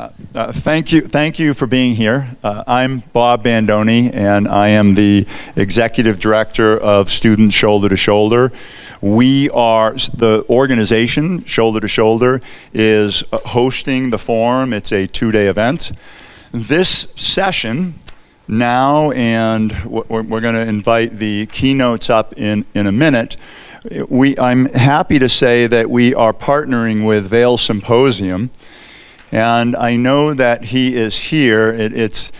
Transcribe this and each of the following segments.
Thank you for being here. I'm Bob Bandoni, and I am the Executive Director of Students Shoulder to Shoulder. The organization, Shoulder to Shoulder, is hosting the forum. It's a 2-day event. This session now, and we're going to invite the keynotes up in a minute. I'm happy to say that we are partnering with Vail Symposium. And I know that he is here. It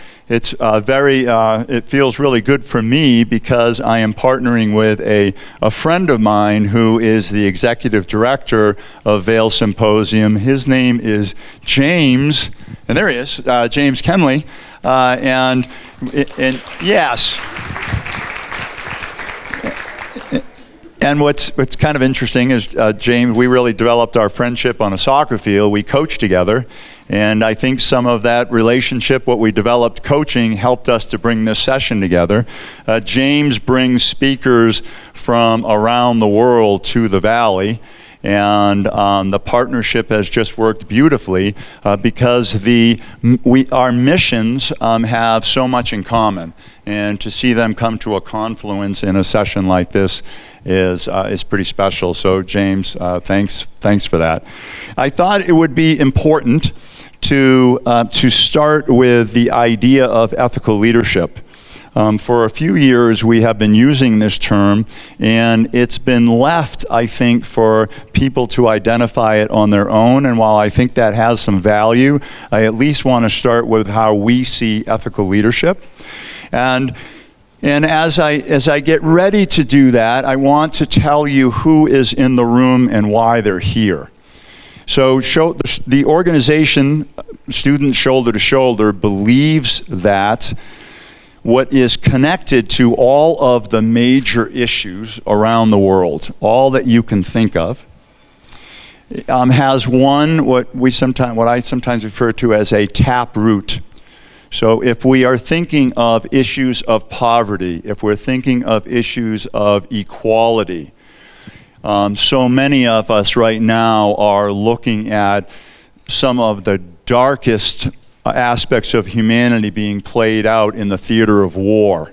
feels really good for me because I am partnering with a friend of mine who is the executive director of Vail Symposium. His name is James, and there he is, James Kenley. And yes. And what's kind of interesting is, James, we really developed our friendship on a soccer field. We coached together, and I think some of that relationship, what we developed coaching, helped us to bring this session together. James brings speakers from around the world to the Valley, and the partnership has just worked beautifully because our missions have so much in common, and to see them come to a confluence in a session like this is pretty special. So James, thanks for that. I thought it would be important to start with the idea of ethical leadership. For a few years, we have been using this term, and it's been left, I think, for people to identify it on their own. And while I think that has some value, I at least want to start with how we see ethical leadership. And as I get ready to do that, I want to tell you who is in the room and why they're here. So the organization, Students Shoulder to Shoulder, believes that what is connected to all of the major issues around the world, all that you can think of, has what I sometimes refer to as a tap root. So if we are thinking of issues of poverty, if we're thinking of issues of equality, so many of us right now are looking at some of the darkest aspects of humanity being played out in the theater of war.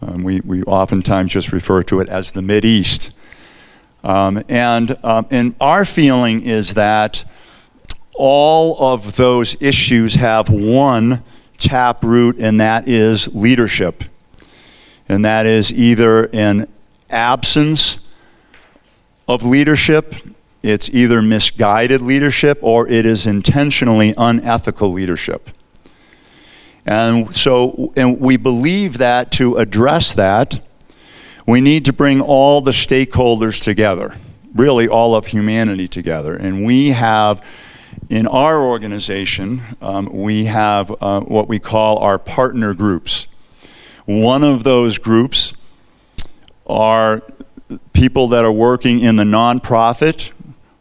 We oftentimes just refer to it as the Mideast. And our feeling is that all of those issues have one taproot, and that is leadership. And that is either an absence of leadership, it's either misguided leadership, or it is intentionally unethical leadership. And we believe that to address that, we need to bring all the stakeholders together, really all of humanity together. And we have, in our organization, we have what we call our partner groups. One of those groups are people that are working in the nonprofit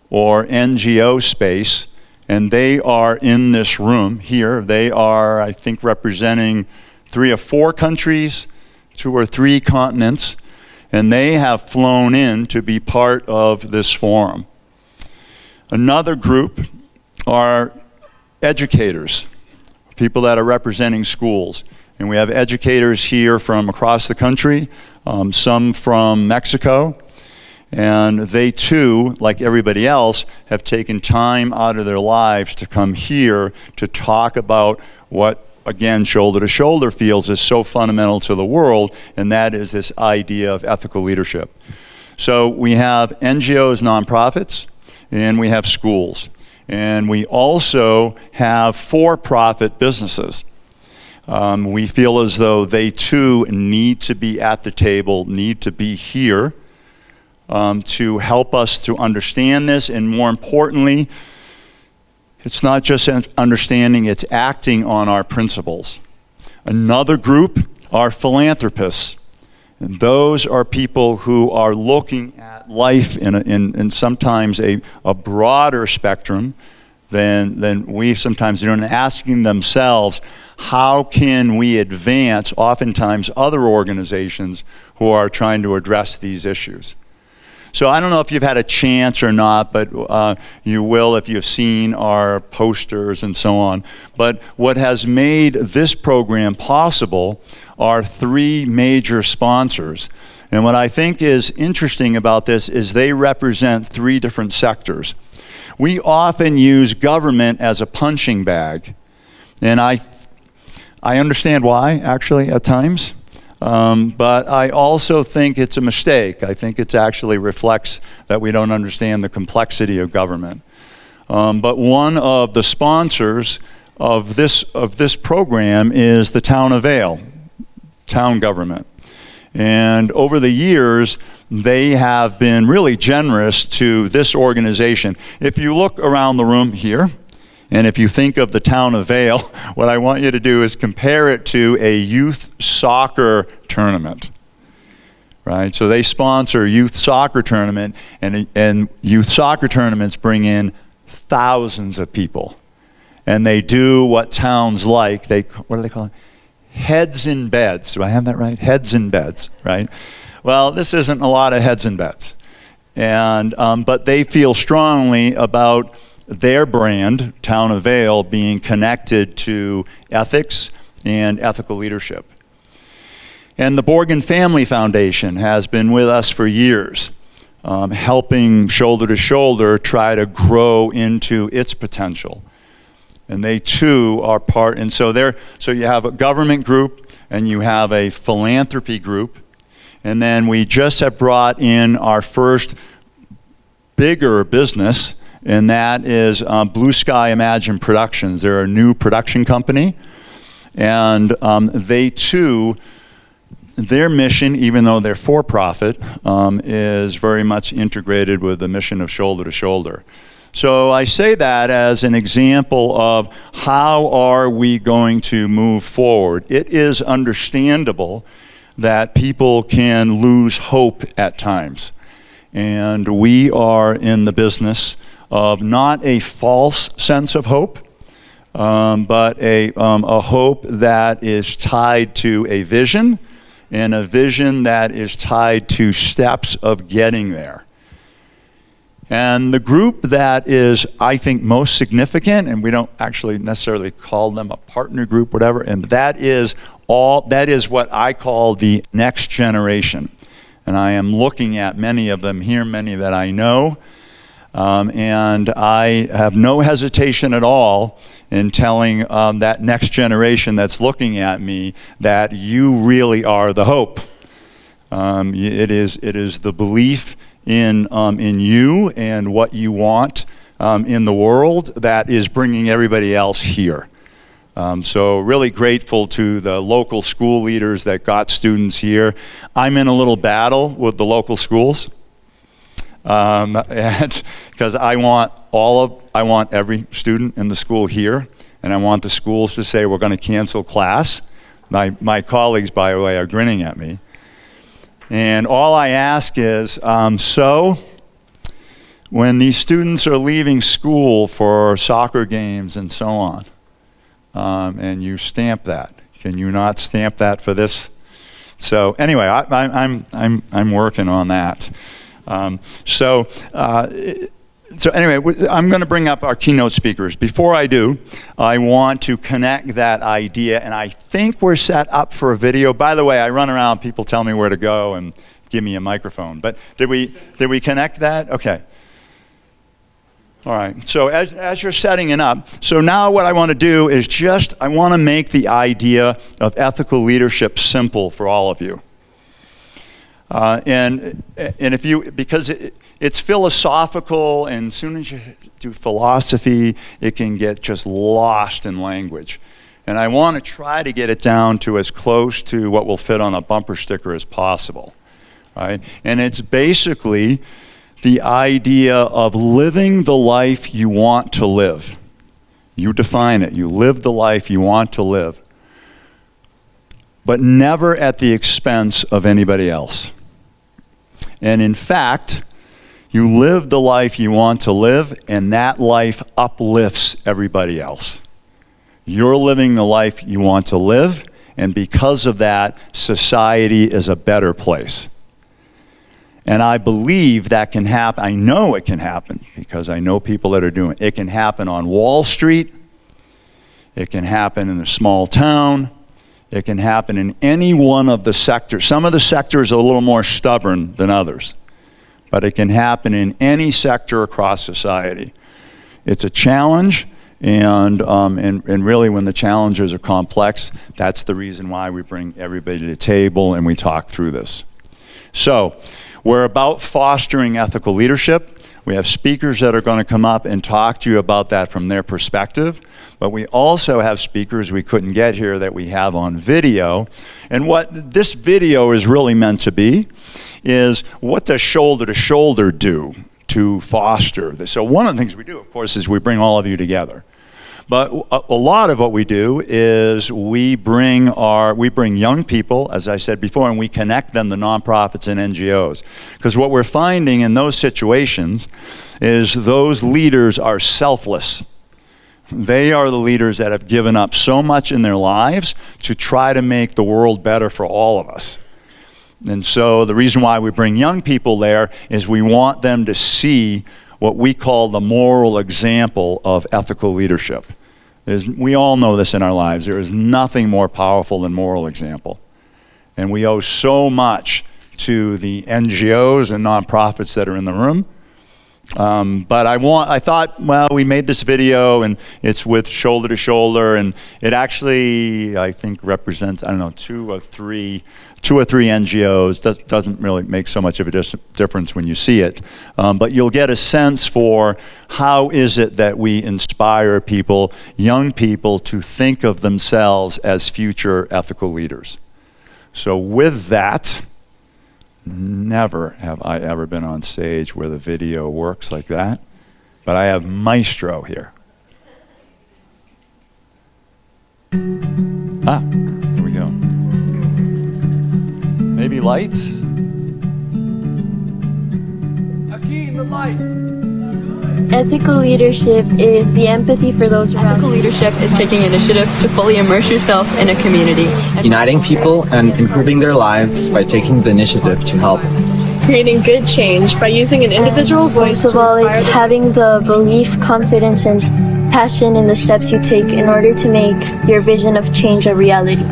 or NGO space, and they are in this room here. They are, I think, representing 3 or 4 countries, 2 or 3 continents, and they have flown in to be part of this forum. Another group are educators, people that are representing schools. And we have educators here from across the country, some from Mexico, and they too, like everybody else, have taken time out of their lives to come here to talk about what, again, Shoulder to Shoulder feels is so fundamental to the world, and that is this idea of ethical leadership. So we have NGOs, nonprofits, and we have schools. And we also have for-profit businesses. We feel as though they too need to be at the table, need to be here to help us to understand this, and more importantly, it's not just understanding, it's acting on our principles. Another group are philanthropists, and those are people who are looking at life in sometimes a broader spectrum than we sometimes do, and asking themselves, how can we advance oftentimes other organizations who are trying to address these issues? So I don't know if you've had a chance or not, but you will if you've seen our posters and so on. But what has made this program possible are 3 major sponsors. And what I think is interesting about this is they represent 3 different sectors. We often use government as a punching bag. And I understand why, actually, at times. But I also think it's a mistake. I think it actually reflects that we don't understand the complexity of government. But one of the sponsors of this program is the town of Vail, town government. And over the years, they have been really generous to this organization. If you look around the room here, and if you think of the town of Vail, what I want you to do is compare it to a youth soccer tournament, right? So they sponsor youth soccer tournament, and youth soccer tournaments bring in thousands of people. And they do what towns like, what do they call it? Heads in beds. Do I have that right? Heads in beds, right? Well, this isn't a lot of heads in beds. And, but they feel strongly about their brand, Town of Vail, being connected to ethics and ethical leadership. And the Borgen Family Foundation has been with us for years, helping shoulder to shoulder try to grow into its potential. And they too are part, and so you have a government group and you have a philanthropy group, and then we just have brought in our first bigger business, and that is Blue Sky Imagine Productions. They're a new production company, and they too, their mission, even though they're for-profit, is very much integrated with the mission of Shoulder to Shoulder. So I say that as an example of how are we going to move forward. It is understandable that people can lose hope at times, and we are in the business of not a false sense of hope, but a hope that is tied to a vision, and a vision that is tied to steps of getting there. And the group that is, I think, most significant, and we don't actually necessarily call them a partner group, whatever, and that is what I call the next generation. And I am looking at many of them here, many that I know, and I have no hesitation at all in telling that next generation that's looking at me that you really are the hope. It is the belief in you and what you want in the world that is bringing everybody else here. So really grateful to the local school leaders that got students here. I'm in a little battle with the local schools, and because I want every student in the school here, and I want the schools to say we're going to cancel class. My colleagues, by the way, are grinning at me. And all I ask is, so when these students are leaving school for soccer games and so on, and you stamp that, can you not stamp that for this? So anyway, I'm working on that. So anyway, I'm going to bring up our keynote speakers. Before I do, I want to connect that idea, and I think we're set up for a video. By the way, I run around, people tell me where to go and give me a microphone. But did we connect that? Okay. All right. So as you're setting it up, so now what I want to do is I want to make the idea of ethical leadership simple for all of you. And if you, because it's philosophical, and as soon as you do philosophy, it can get just lost in language. And I want to try to get it down to as close to what will fit on a bumper sticker as possible, right? And it's basically the idea of living the life you want to live. You define it. You live the life you want to live, but never at the expense of anybody else. And in fact, you live the life you want to live, and that life uplifts everybody else. You're living the life you want to live, and because of that, society is a better place. And I believe that can happen. I know it can happen because I know people that are doing it. It can happen on Wall Street. It can happen in a small town. It can happen in any one of the sectors. Some of the sectors are a little more stubborn than others, but it can happen in any sector across society. It's a challenge, and really when the challenges are complex, that's the reason why we bring everybody to the table and we talk through this. So, we're about fostering ethical leadership. We have speakers that are going to come up and talk to you about that from their perspective. But we also have speakers we couldn't get here that we have on video. And what this video is really meant to be is, what does shoulder to shoulder do to foster this? So one of the things we do, of course, is we bring all of you together. But a lot of what we do is we bring young people, as I said before, and we connect them to nonprofits and NGOs. Because what we're finding in those situations is those leaders are selfless. They are the leaders that have given up so much in their lives to try to make the world better for all of us. And so the reason why we bring young people there is we want them to see what we call the moral example of ethical leadership. We all know this in our lives. There is nothing more powerful than moral example. And we owe so much to the NGOs and nonprofits that are in the room. But I thought, well, we made this video and it's with shoulder to shoulder, and it actually, I think, represents, I don't know, two or three NGOs. Doesn't really make so much of a difference when you see it. But you'll get a sense for how is it that we inspire people, young people, to think of themselves as future ethical leaders. So with that, never have I ever been on stage where the video works like that, but I have Maestro here. Here we go. Maybe lights? Akeem, the lights. Ethical leadership is the empathy for those around. Ethical leadership is taking initiative to fully immerse yourself in a community. Uniting people and improving their lives by taking the initiative to help. Creating good change by using an individual voice. Most of all, it's having the belief, confidence, and passion in the steps you take in order to make your vision of change a reality.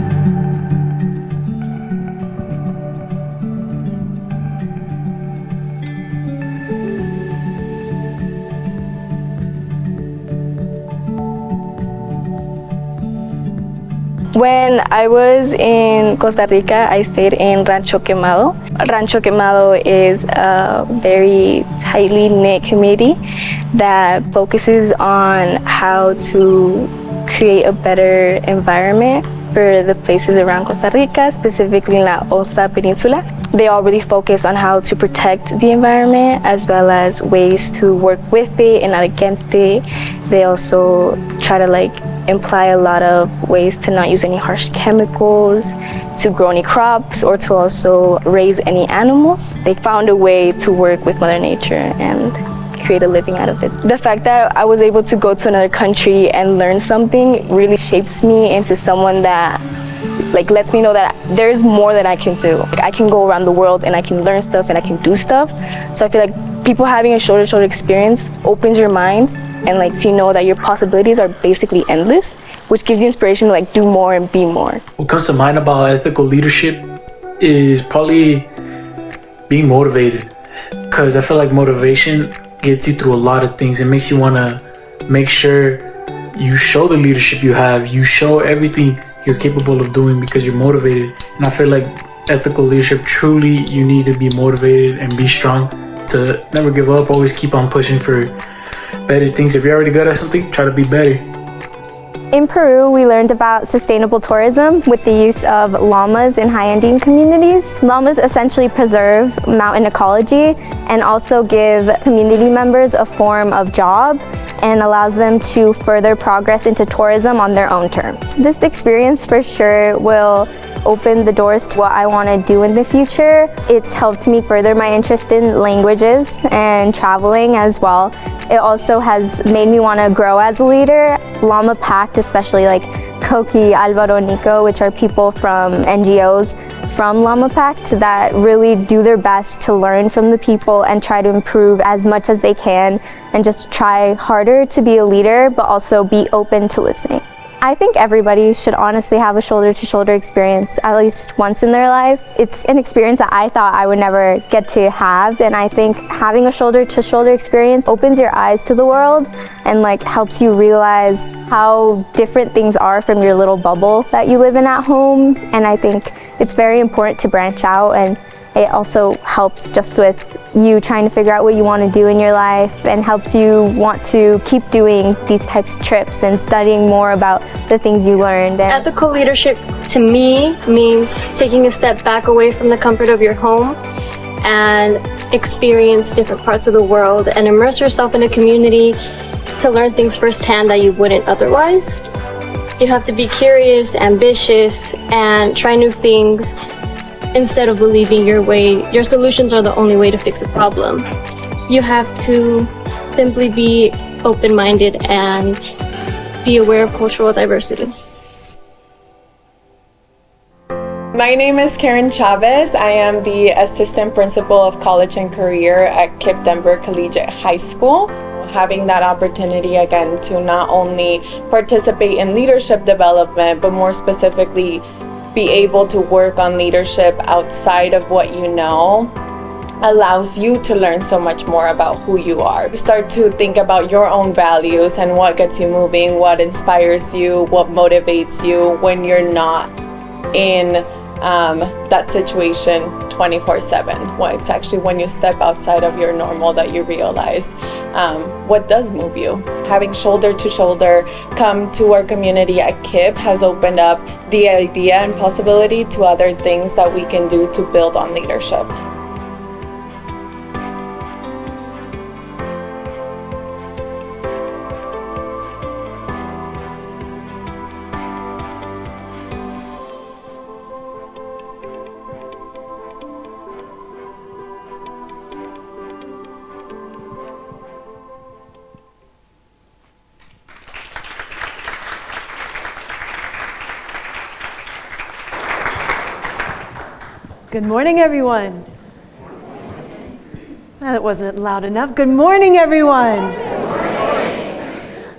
When I was in Costa Rica, I stayed in Rancho Quemado. Rancho Quemado is a very tightly knit community that focuses on how to create a better environment for the places around Costa Rica, specifically in La Osa Peninsula. They all really focus on how to protect the environment as well as ways to work with it and not against it. They also try to imply a lot of ways to not use any harsh chemicals, to grow any crops, or to also raise any animals. They found a way to work with Mother Nature and create a living out of it. The fact that I was able to go to another country and learn something really shapes me into someone that lets me know that there's more that I can do. I can go around the world and I can learn stuff and I can do stuff. So I feel like people having a shoulder-to-shoulder experience opens your mind and lets you know that your possibilities are basically endless, which gives you inspiration to do more and be more. What comes to mind about ethical leadership is probably being motivated, because I feel like motivation gets you through a lot of things. It makes you want to make sure you show the leadership you have, you show everything you're capable of doing because you're motivated. And I feel like ethical leadership, truly you need to be motivated and be strong to never give up, always keep on pushing for better things. If you're already good at something, try to be better. In Peru, we learned about sustainable tourism with the use of llamas in high Andean communities. Llamas essentially preserve mountain ecology and also give community members a form of job and allows them to further progress into tourism on their own terms. This experience for sure will open the doors to what I want to do in the future. It's helped me further my interest in languages and traveling as well. It also has made me want to grow as a leader. Llama Pact, especially Koki, Alvaro, Nico, which are people from NGOs from Llama Pact that really do their best to learn from the people and try to improve as much as they can and just try harder to be a leader, but also be open to listening. I think everybody should honestly have a shoulder-to-shoulder experience at least once in their life. It's an experience that I thought I would never get to have, and I think having a shoulder-to-shoulder experience opens your eyes to the world and like helps you realize how different things are from your little bubble that you live in at home. And I think it's very important to branch out, and it also helps just with you trying to figure out what you want to do in your life and helps you want to keep doing these types of trips and studying more about the things you learned. And Ethical leadership to me means taking a step back away from the comfort of your home and experience different parts of the world and immerse yourself in a community to learn things firsthand that you wouldn't otherwise. You have to be curious, ambitious, and try new things instead of believing your solutions are the only way to fix a problem. You have to simply be open-minded and be aware of cultural diversity. My name is Karen Chavez. I am the Assistant Principal of College and Career at KIPP Denver Collegiate High School. Having that opportunity again to not only participate in leadership development, but more specifically be able to work on leadership outside of what you know allows you to learn so much more about who you are. Start to think about your own values and what gets you moving, what inspires you, what motivates you when you're not in that situation 24/7. Well, it's actually when you step outside of your normal that you realize what does move you. Having shoulder to shoulder come to our community at KIPP has opened up the idea and possibility to other things that we can do to build on leadership. Good morning, everyone. That wasn't loud enough. Good morning, everyone.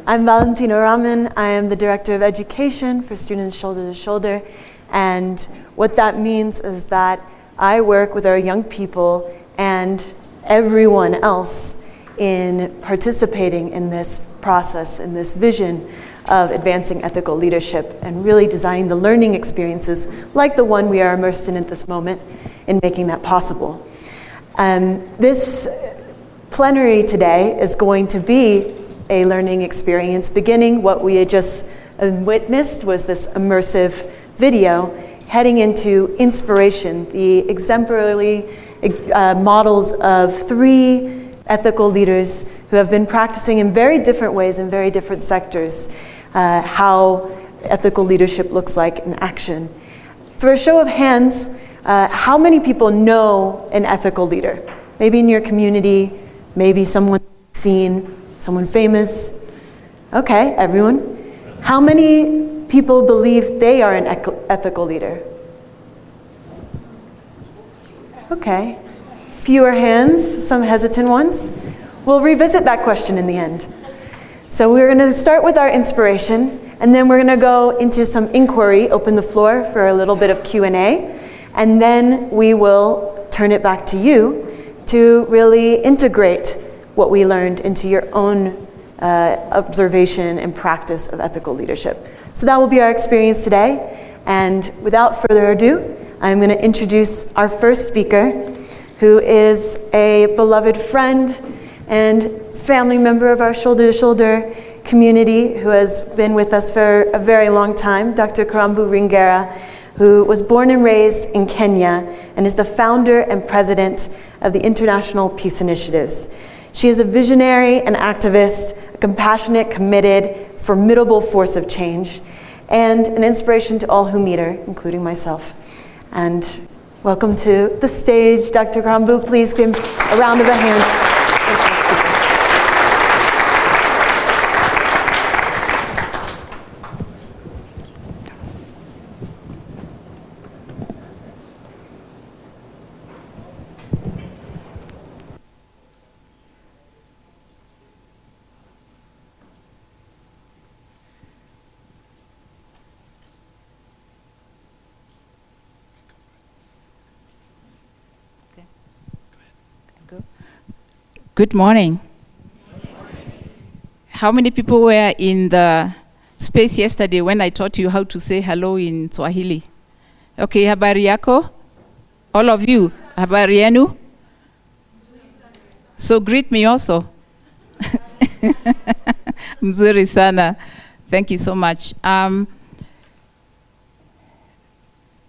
I'm Valentina Raman. I am the Director of Education for Students Shoulder to Shoulder. And what that means is that I work with our young people and everyone else in participating in this process, in this vision of advancing ethical leadership and really designing the learning experiences like the one we are immersed in at this moment in making that possible. This plenary today is going to be a learning experience beginning what we had just witnessed was this immersive video heading into inspiration, the exemplary models of 3 ethical leaders who have been practicing in very different ways in very different sectors how ethical leadership looks like in action. For a show of hands, how many people know an ethical leader? Maybe in your community, maybe someone seen, someone famous. Okay, everyone. How many people believe they are an ethical leader? Okay. Fewer hands, some hesitant ones. We'll revisit that question in the end. So we're going to start with our inspiration, and then we're going to go into some inquiry, open the floor for a little bit of Q&A, and then we will turn it back to you to really integrate what we learned into your own observation and practice of ethical leadership. So that will be our experience today, and without further ado, I'm going to introduce our first speaker, who is a beloved friend and family member of our Shoulder to Shoulder community who has been with us for a very long time, Dr. Karambu Ringera, who was born and raised in Kenya and is the founder and president of the International Peace Initiatives. She is a visionary and activist, a compassionate, committed, formidable force of change, and an inspiration to all who meet her, including myself. And welcome to the stage, Dr. Karambu. Please give a round of a hand. Good morning. How many people were in the space yesterday when I taught you how to say hello in Swahili? Okay, habari yako? All of you, habari yenu? So greet me also. Mzuri sana. Thank you so much.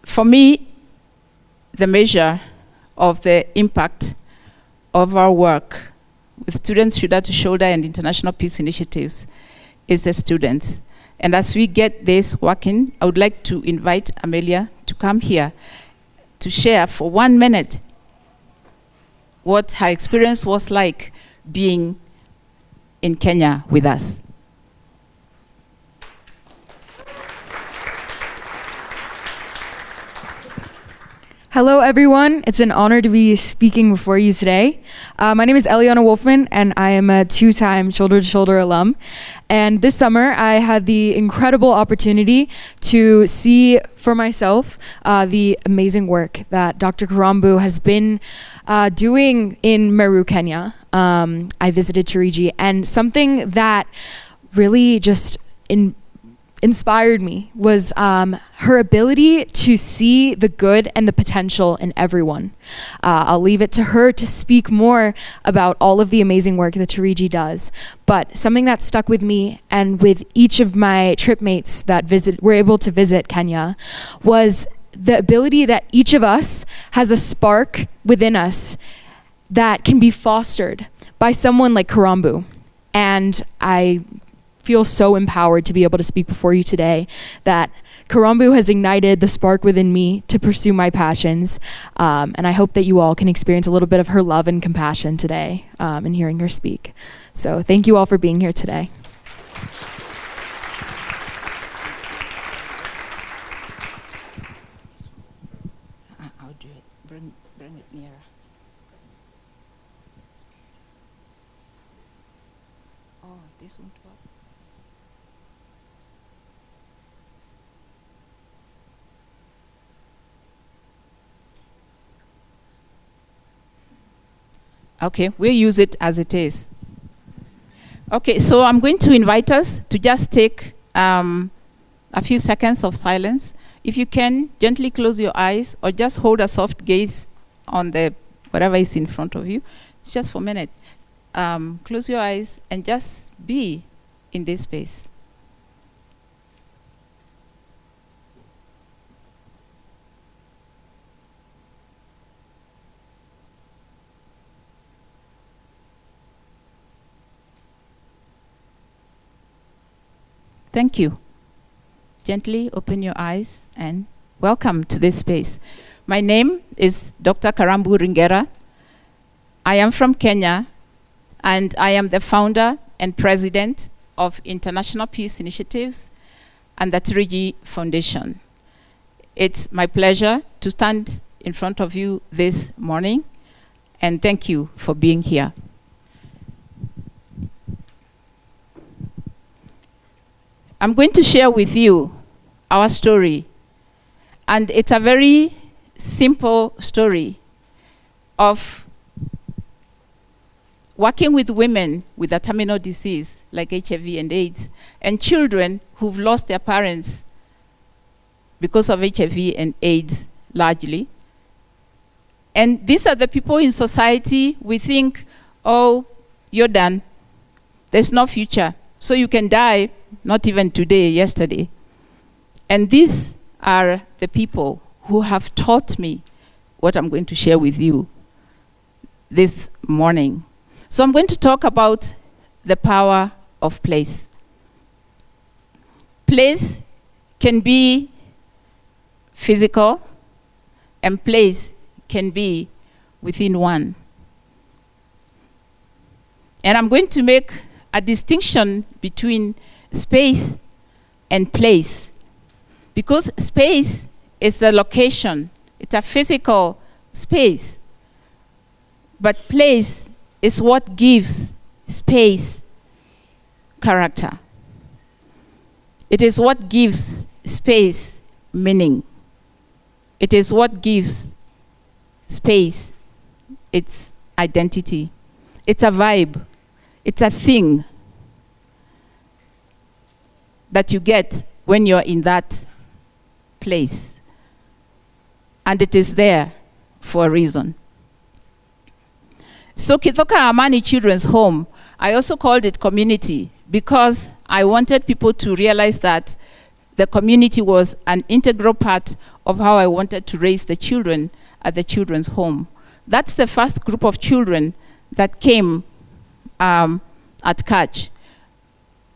For me, the measure of the impact of our work with students shoulder to shoulder and international peace initiatives is the students. And as we get this working, I would like to invite Amelia to come here to share for 1 minute what her experience was like being in Kenya with us. Hello, everyone. It's an honor to be speaking before you today. My name is Eliana Wolfman, and I am a 2-time Shoulder to Shoulder alum. And this summer, I had the incredible opportunity to see for myself the amazing work that Dr. Karambu has been doing in Meru, Kenya. I visited Chiriji, and something that really just inspired me was her ability to see the good and the potential in everyone. I'll leave it to her to speak more about all of the amazing work that Chiriji does. But something that stuck with me and with each of my trip mates that were able to visit Kenya was the ability that each of us has a spark within us that can be fostered by someone like Karambu. And I feel so empowered to be able to speak before you today that Karambu has ignited the spark within me to pursue my passions, and I hope that you all can experience a little bit of her love and compassion today in hearing her speak. So thank you all for being here today. I'll do it. Bring it nearer. Oh, this won't work. Okay, we'll use it as it is. Okay, so I'm going to invite us to just take a few seconds of silence. If you can, gently close your eyes or just hold a soft gaze on the whatever is in front of you. It's just for a minute. Close your eyes and just be in this space. Thank you. Gently open your eyes and welcome to this space. My name is Dr. Karambu Ringera. I am from Kenya, and I am the founder and president of International Peace Initiatives and the Chiriji Foundation. It's my pleasure to stand in front of you this morning, and thank you for being here. I'm going to share with you our story, and it's a very simple story of working with women with a terminal disease like HIV and AIDS, and children who've lost their parents because of HIV and AIDS largely. And these are the people in society we think, oh, you're done. There's no future. So you can die, not even today, yesterday. And these are the people who have taught me what I'm going to share with you this morning. So I'm going to talk about the power of place. Place can be physical, and place can be within one. And I'm going to make a distinction between space and place, because space is the location, it's a physical space, but place is what gives space character. It is what gives space meaning. It is what gives space its identity. It's a vibe. It's a thing that you get when you're in that place. And it is there for a reason. So Kithoka Amani Children's Home, I also called it community because I wanted people to realize that the community was an integral part of how I wanted to raise the children at the children's home. That's the first group of children that came at Catch.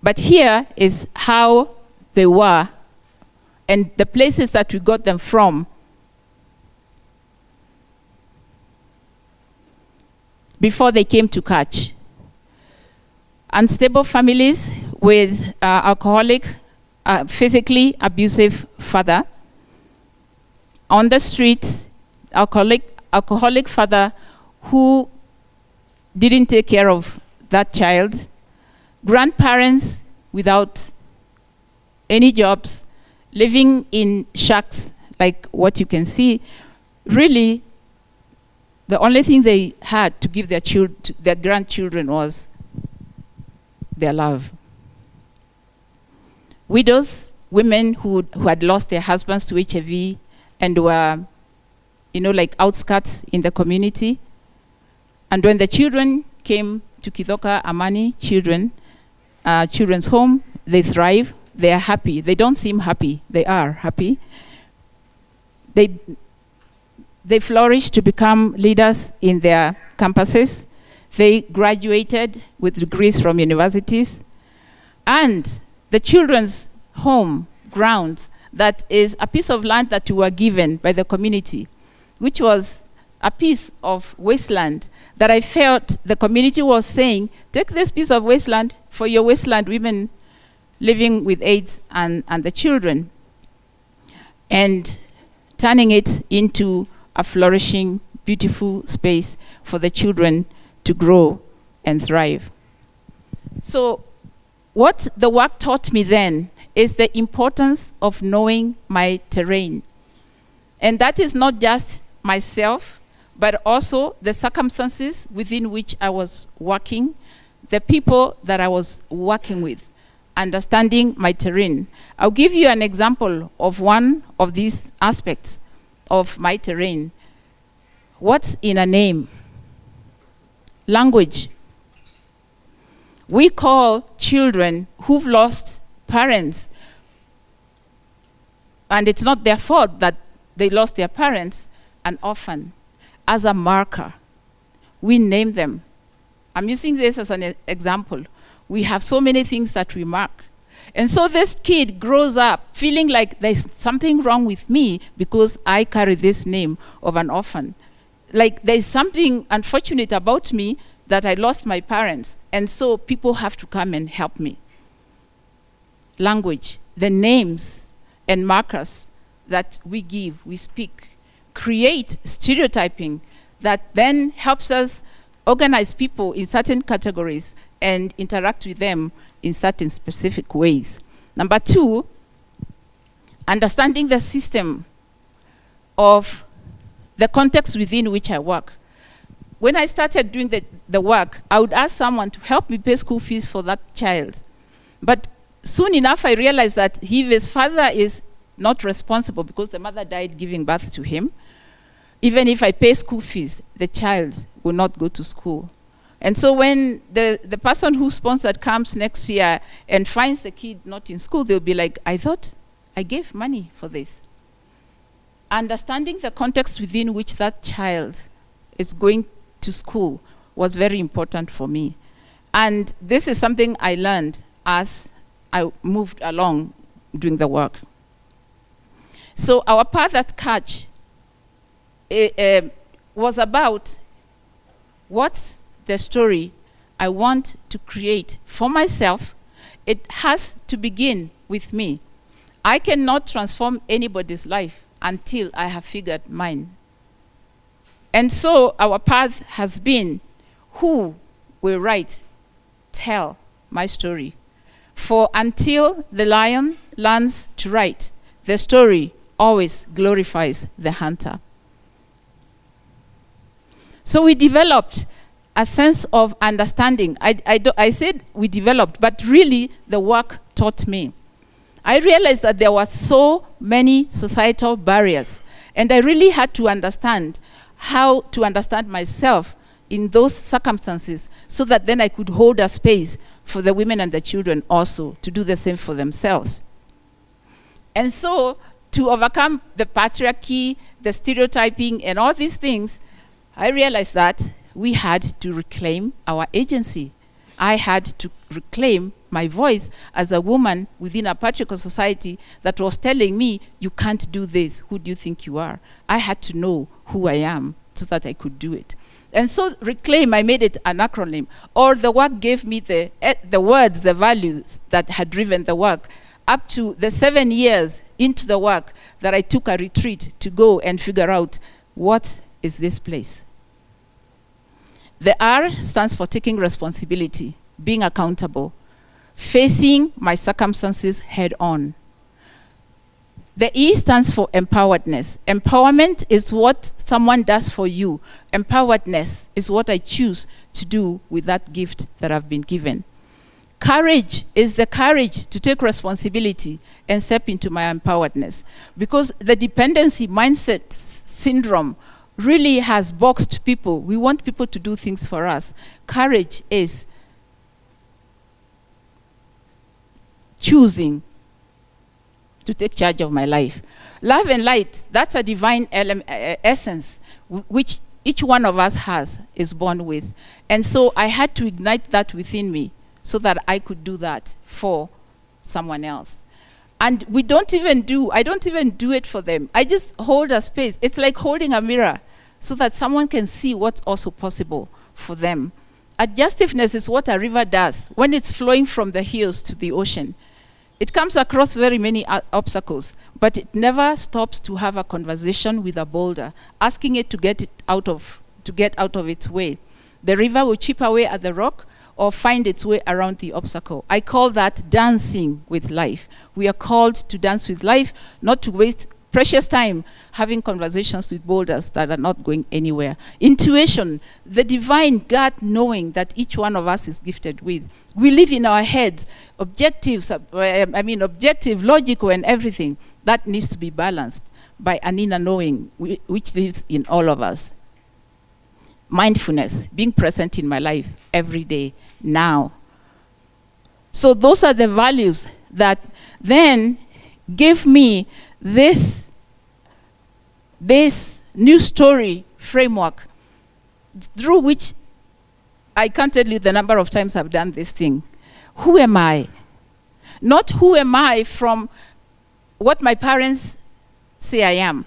But here is how they were and the places that we got them from. Before they came to Catch. Unstable families with alcoholic, physically abusive father. On the streets, alcoholic father who didn't take care of that child. Grandparents without any jobs, living in shacks like what you can see. Really, the only thing they had to give their grandchildren was their love. Widows, women who had lost their husbands to HIV and were, like outskirts in the community. And when the children came to Kithoka Amani Children's Home, they thrive, they are happy. They don't seem happy, they are happy. They flourished to become leaders in their campuses. They graduated with degrees from universities. And the children's home grounds, that is a piece of land that you were given by the community, which was a piece of wasteland that I felt the community was saying, take this piece of wasteland for your wasteland women living with AIDS and the children, and turning it into a flourishing, beautiful space for the children to grow and thrive. So what the work taught me then is the importance of knowing my terrain. And that is not just myself, but also the circumstances within which I was working, the people that I was working with, understanding my terrain. I'll give you an example of one of these aspects of my terrain. What's in a name? Language. We call children who've lost parents, and it's not their fault that they lost their parents, an orphan, as a marker. We name them. I'm using this as an example. We have so many things that we mark. And so this kid grows up feeling like there's something wrong with me because I carry this name of an orphan. Like there's something unfortunate about me that I lost my parents, and so people have to come and help me. Language, the names and markers that we give, we speak, create stereotyping that then helps us organize people in certain categories and interact with them in certain specific ways. Number two, understanding the system of the context within which I work. When I started doing the work, I would ask someone to help me pay school fees for that child. But soon enough, I realized that his father is not responsible because the mother died giving birth to him. Even if I pay school fees, the child will not go to school. And so when the person who sponsored comes next year and finds the kid not in school, they'll be like, I thought I gave money for this. Understanding the context within which that child is going to school was very important for me. And this is something I learned as I moved along doing the work. So our path at Catch was about what's the story I want to create for myself. It has to begin with me. I cannot transform anybody's life until I have figured mine. And so our path has been, who will tell my story? For until the lion learns to write, the story always glorifies the hunter. So we developed a sense of understanding. I said we developed, but really the work taught me. I realized that there were so many societal barriers, and I really had to understand how to understand myself in those circumstances, so that then I could hold a space for the women and the children also to do the same for themselves. And so, to overcome the patriarchy, the stereotyping, and all these things, I realized that we had to reclaim our agency. I had to reclaim my voice as a woman within a patriarchal society that was telling me, you can't do this, who do you think you are? I had to know who I am so that I could do it. And so reclaim, I made it an acronym, or the work gave me the words, the values that had driven the work, up to the 7 years into the work that I took a retreat to go and figure out, what is this place? The R stands for taking responsibility, being accountable, facing my circumstances head on. The E stands for empoweredness. Empowerment is what someone does for you. Empoweredness is what I choose to do with that gift that I've been given. Courage is the courage to take responsibility and step into my empoweredness. Because the dependency mindset syndrome really has boxed people. We want people to do things for us. Courage is choosing to take charge of my life. Love and light, that's a divine essence which each one of us is born with. And so I had to ignite that within me so that I could do that for someone else. And I don't even do it for them. I just hold a space. It's like holding a mirror so that someone can see what's also possible for them. Adjustiveness is what a river does when it's flowing from the hills to the ocean. It comes across very many obstacles, but it never stops to have a conversation with a boulder, asking it to get out of its way. The river will chip away at the rock or find its way around the obstacle. I call that dancing with life. We are called to dance with life, not to waste precious time having conversations with boulders that are not going anywhere. Intuition, the divine gut knowing that each one of us is gifted with. We live in our heads, objective, logical, and everything. That needs to be balanced by an inner knowing which lives in all of us. Mindfulness, being present in my life every day, now. So those are the values that then give me this new story framework through which I can't tell you the number of times I've done this thing. Who am I? Not who am I from what my parents say I am,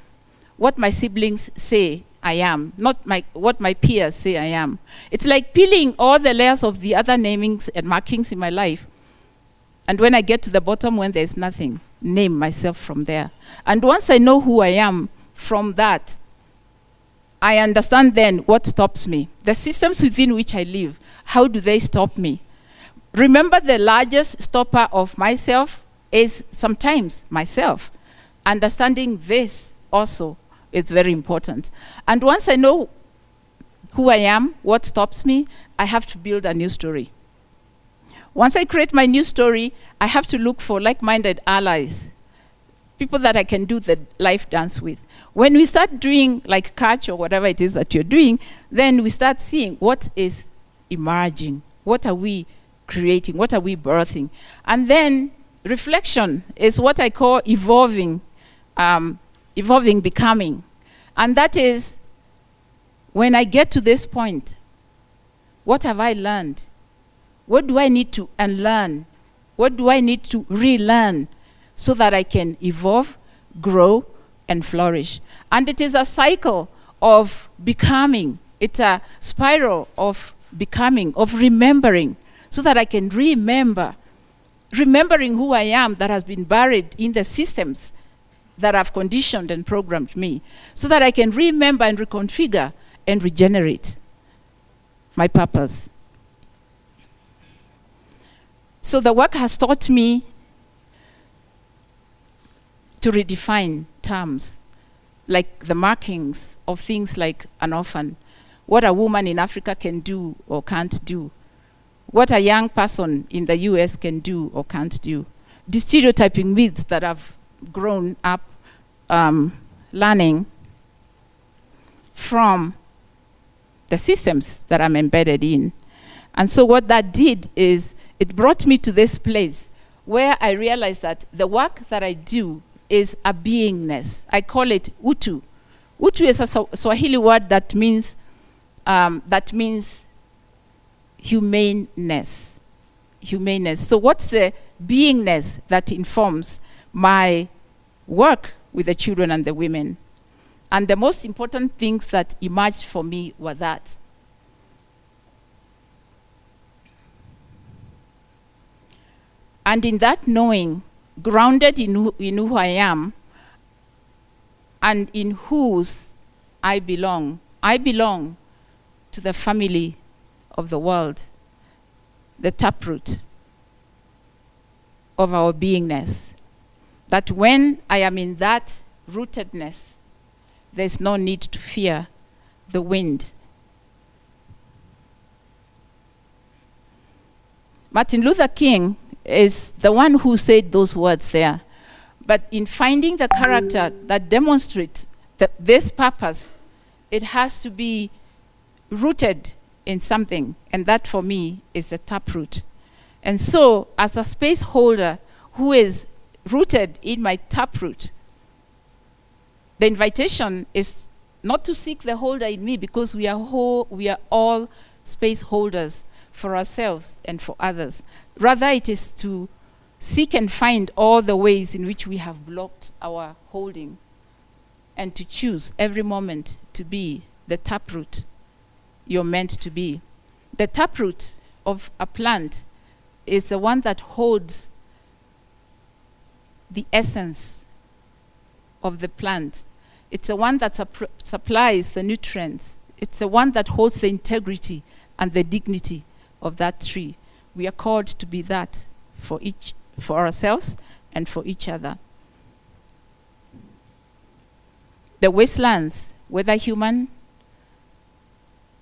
what my siblings say I am, not what my peers say I am. It's like peeling all the layers of the other namings and markings in my life. And when I get to the bottom, when there's nothing, name myself from there. And once I know who I am from that, I understand then what stops me. The systems within which I live, how do they stop me? Remember, the largest stopper of myself is sometimes myself. Understanding this also is very important. And once I know who I am, what stops me, I have to build a new story. Once I create my new story, I have to look for like-minded allies, people that I can do the life dance with. When we start doing like catch or whatever it is that you're doing, then we start seeing what is emerging, what are we creating, what are we birthing. And then reflection is what I call evolving, becoming. And that is, when I get to this point, what have I learned? What do I need to unlearn? What do I need to relearn so that I can evolve, grow, and flourish? And it is a cycle of becoming. It's a spiral of becoming, of remembering, so that I can remembering who I am that has been buried in the systems that have conditioned and programmed me, so that I can remember and reconfigure and regenerate my purpose. So the work has taught me to redefine terms, like the markings of things like an orphan. what a woman in Africa can do or can't do, what a young person in the US can do or can't do. The stereotyping myths that I've grown up learning from the systems that I'm embedded in. And so what that did is it brought me to this place where I realized that the work that I do is a beingness. I call it utu. Utu is a Swahili word that means humaneness. Humaneness. So what's the beingness that informs my work with the children and the women? And the most important things that emerged for me were that. And in that knowing, grounded in who I am and in whose I belong to the family of the world, the taproot of our beingness. That when I am in that rootedness, there's no need to fear the wind. Martin Luther King is the one who said those words there. But in finding the character that demonstrates this purpose, it has to be rooted in something. And that for me is the taproot. And so as a space holder who is rooted in my taproot, the invitation is not to seek the holder in me, because we are all space holders for ourselves and for others. Rather, it is to seek and find all the ways in which we have blocked our holding, and to choose every moment to be the taproot you're meant to be. The taproot of a plant is the one that holds the essence of the plant. It's the one that supplies the nutrients. It's the one that holds the integrity and the dignity of that tree. We are called to be that for ourselves and for each other. The wastelands, whether human,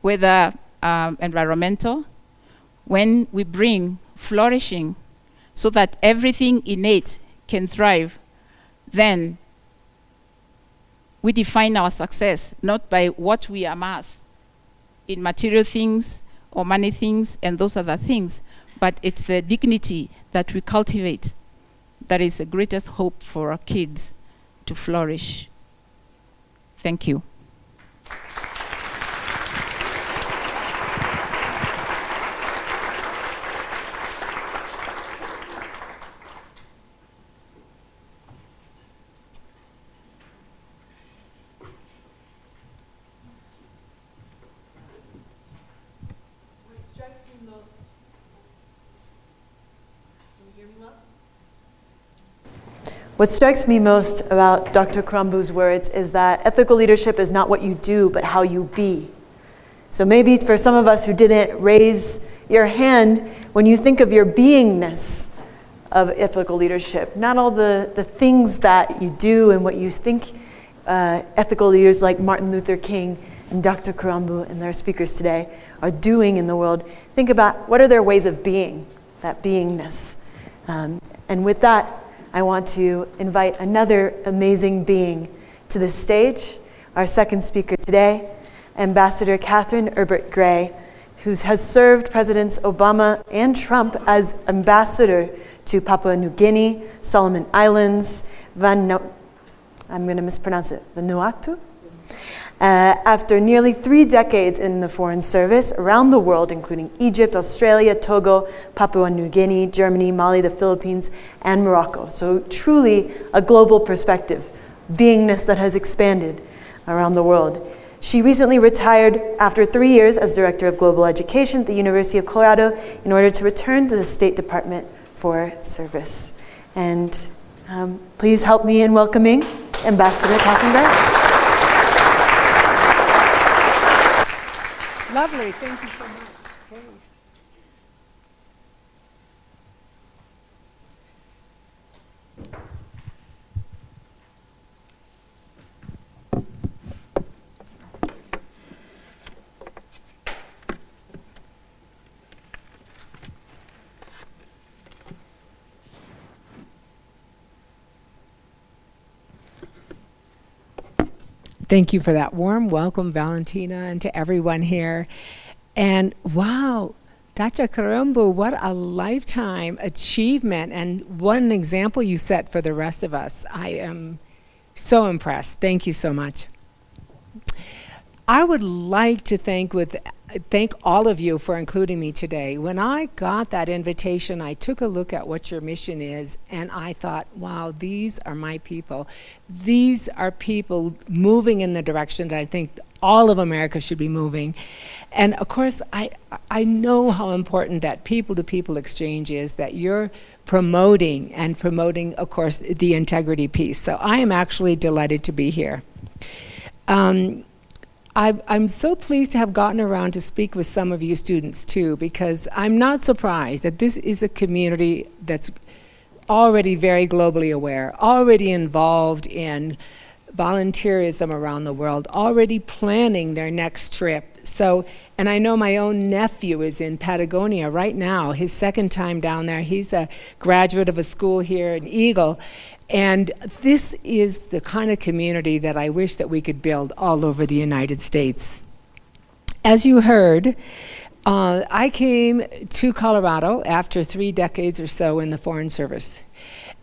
whether environmental, when we bring flourishing so that everything innate can thrive, then we define our success not by what we amass in material things or money things and those other things, but it's the dignity that we cultivate that is the greatest hope for our kids to flourish. Thank you. What strikes me most about Dr. Karambu's words is that ethical leadership is not what you do, but how you be. So maybe for some of us who didn't raise your hand, when you think of your beingness of ethical leadership, not all the things that you do and what you think ethical leaders like Martin Luther King and Dr. Karambu and their speakers today are doing in the world, think about what are their ways of being, that beingness. And with that, I want to invite another amazing being to the stage, our second speaker today, Ambassador Catherine Ebert-Gray, who has served Presidents Obama and Trump as ambassador to Papua New Guinea, Solomon Islands, I'm going to mispronounce it, Vanuatu. After nearly 3 decades in the Foreign Service around the world, including Egypt, Australia, Togo, Papua New Guinea, Germany, Mali, the Philippines, and Morocco. So truly a global perspective, beingness that has expanded around the world. She recently retired after 3 years as Director of Global Education at the University of Colorado in order to return to the State Department for service. And please help me in welcoming Ambassador Catherine Gray. Lovely, thank you so much. Okay. Thank you for that warm welcome, Valentina, and to everyone here. And wow, Dr. Karambu, what a lifetime achievement, and what an example you set for the rest of us. I am so impressed. Thank you so much. I would like to thank all of you for including me today. When I got that invitation, I took a look at what your mission is, and I thought, wow, these are my people. These are people moving in the direction that I think all of America should be moving. And of course, I know how important that people-to-people exchange is, that you're promoting, of course, the integrity piece. So I am actually delighted to be here. I'm so pleased to have gotten around to speak with some of you students too, because I'm not surprised that this is a community that's already very globally aware, already involved in volunteerism around the world, already planning their next trip. So, and I know my own nephew is in Patagonia right now, his second time down there. He's a graduate of a school here in Eagle. And this is the kind of community that I wish that we could build all over the United States. As you heard, I came to Colorado after 3 decades or so in the Foreign Service.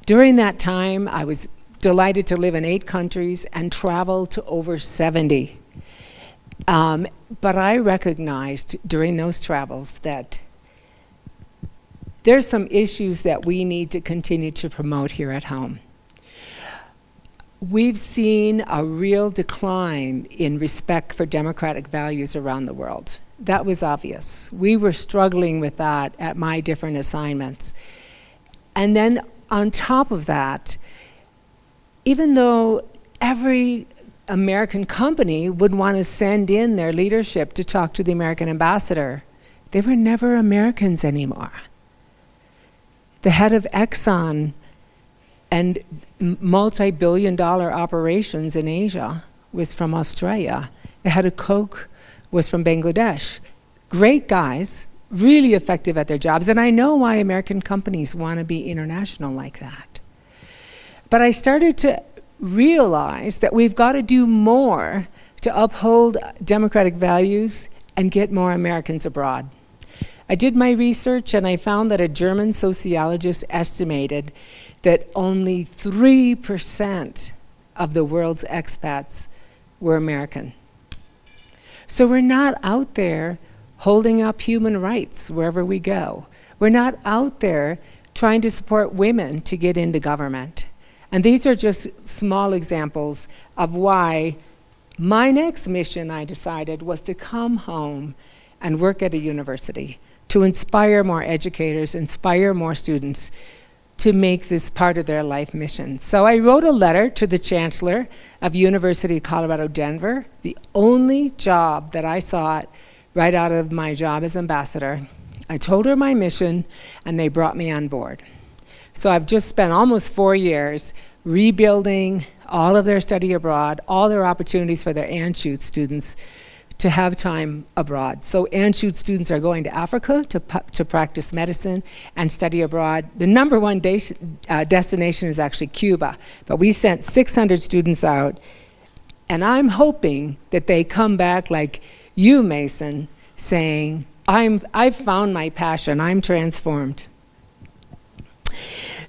During that time, I was delighted to live in 8 countries and travel to over 70. But I recognized during those travels that there's some issues that we need to continue to promote here at home. We've seen a real decline in respect for democratic values around the world. That was obvious. We were struggling with that at my different assignments. And then on top of that, even though every American company would want to send in their leadership to talk to the American ambassador, they were never Americans anymore. The head of Exxon and multi-billion-dollar operations in Asia was from Australia. The head of Coke was from Bangladesh. Great guys, really effective at their jobs, and I know why American companies want to be international like that. But I started to realize that we've got to do more to uphold democratic values and get more Americans abroad. I did my research and I found that a German sociologist estimated that only 3% of the world's expats were American. So we're not out there holding up human rights wherever we go. We're not out there trying to support women to get into government. And these are just small examples of why my next mission, I decided, was to come home and work at a university, to inspire more educators, inspire more students to make this part of their life mission. So I wrote a letter to the Chancellor of University of Colorado, Denver, the only job that I sought right out of my job as ambassador. I told her my mission, and they brought me on board. So I've just spent almost 4 years rebuilding all of their study abroad, all their opportunities for their Anschutz students to have time abroad. So Anschutz students are going to Africa to practice medicine and study abroad. The number one destination is actually Cuba, but we sent 600 students out, and I'm hoping that they come back like you, Mason, saying, I've found my passion, I'm transformed.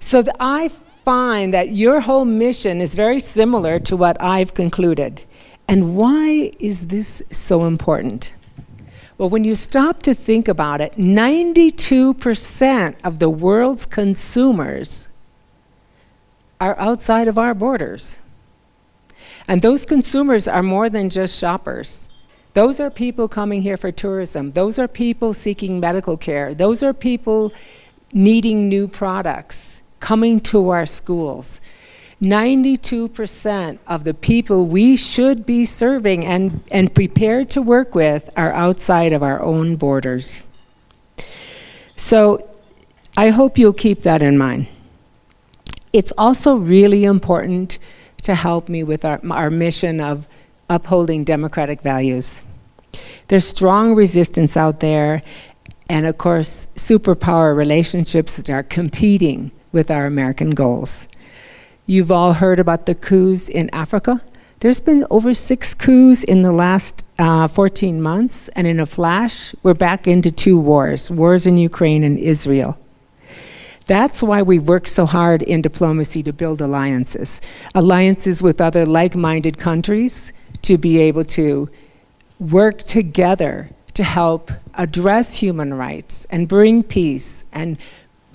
So I find that your whole mission is very similar to what I've concluded. And why is this so important? Well, when you stop to think about it, 92% of the world's consumers are outside of our borders. And those consumers are more than just shoppers. Those are people coming here for tourism. Those are people seeking medical care. Those are people needing new products, coming to our schools. 92% of the people we should be serving and prepared to work with are outside of our own borders. So I hope you'll keep that in mind. It's also really important to help me with our mission of upholding democratic values. There's strong resistance out there, and of course, superpower relationships that are competing with our American goals. You've all heard about the coups in Africa, There's been over 6 coups in the last 14 months, and in a flash, we're back into 2 wars in Ukraine and Israel. That's why we work so hard in diplomacy to build alliances with other like-minded countries to be able to work together to help address human rights and bring peace and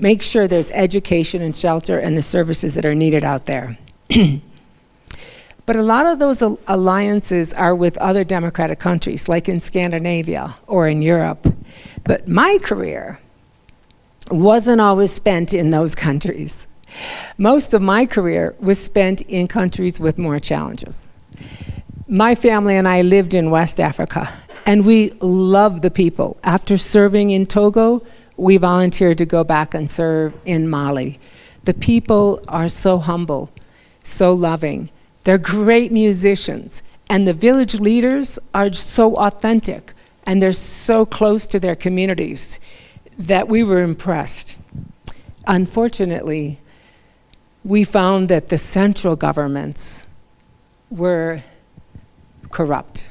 make sure there's education and shelter and the services that are needed out there. But a lot of those alliances are with other democratic countries, like in Scandinavia or in Europe. But my career wasn't always spent in those countries. Most of my career was spent in countries with more challenges. My family and I lived in West Africa, and we love the people. After serving in Togo, we volunteered to go back and serve in Mali. The people are so humble, so loving. They're great musicians, and the village leaders are so authentic, and they're so close to their communities that we were impressed. Unfortunately, we found that the central governments were corrupt.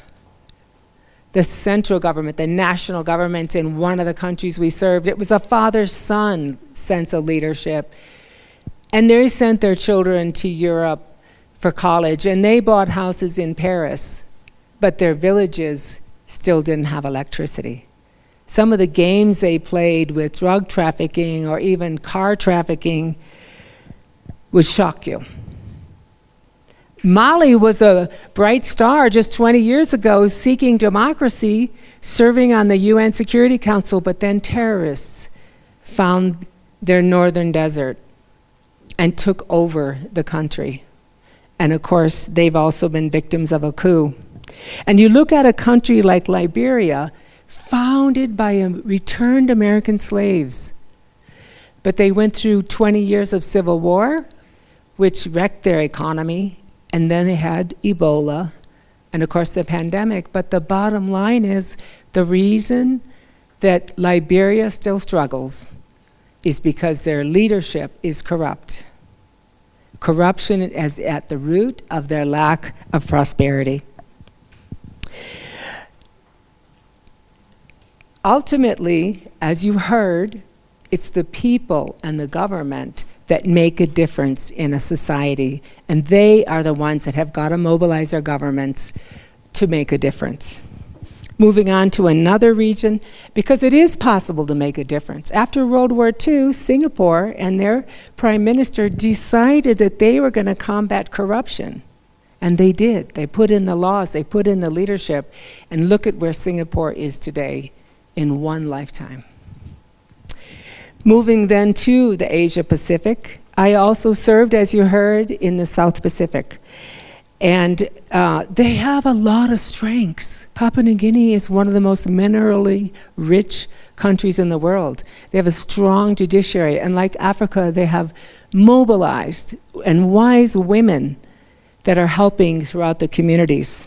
The central government, the national governments in one of the countries we served, it was a father-son sense of leadership. And they sent their children to Europe for college, and they bought houses in Paris, but their villages still didn't have electricity. Some of the games they played with drug trafficking or even car trafficking would shock you. Mali was a bright star just 20 years ago, seeking democracy, serving on the UN Security Council, but then terrorists found their northern desert and took over the country. And of course, they've also been victims of a coup. And you look at a country like Liberia, founded by returned American slaves, but they went through 20 years of civil war, which wrecked their economy, and then they had Ebola, and of course the pandemic. But the bottom line is, the reason that Liberia still struggles is because their leadership is corrupt. Corruption is at the root of their lack of prosperity. Ultimately, as you heard, it's the people and the government that make a difference in a society, and they are the ones that have got to mobilize their governments to make a difference. Moving on to another region, because it is possible to make a difference. After World War II, Singapore and their prime minister decided that they were going to combat corruption. And they did. They put in the laws, they put in the leadership, and look at where Singapore is today in one lifetime. Moving then to the Asia Pacific, I also served, as you heard, in the South Pacific. And they have a lot of strengths. Papua New Guinea is one of the most minerally rich countries in the world. They have a strong judiciary, and like Africa, they have mobilized and wise women that are helping throughout the communities.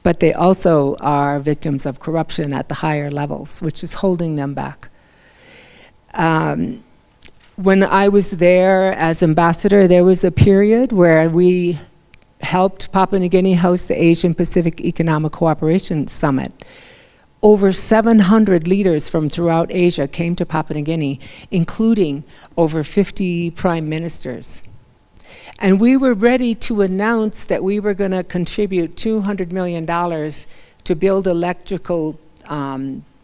But they also are victims of corruption at the higher levels, which is holding them back. When I was there as ambassador, there was a period where we helped Papua New Guinea host the Asian Pacific Economic Cooperation Summit. Over 700 leaders from throughout Asia came to Papua New Guinea, including over 50 prime ministers. And we were ready to announce that we were going to contribute $200 million to build electrical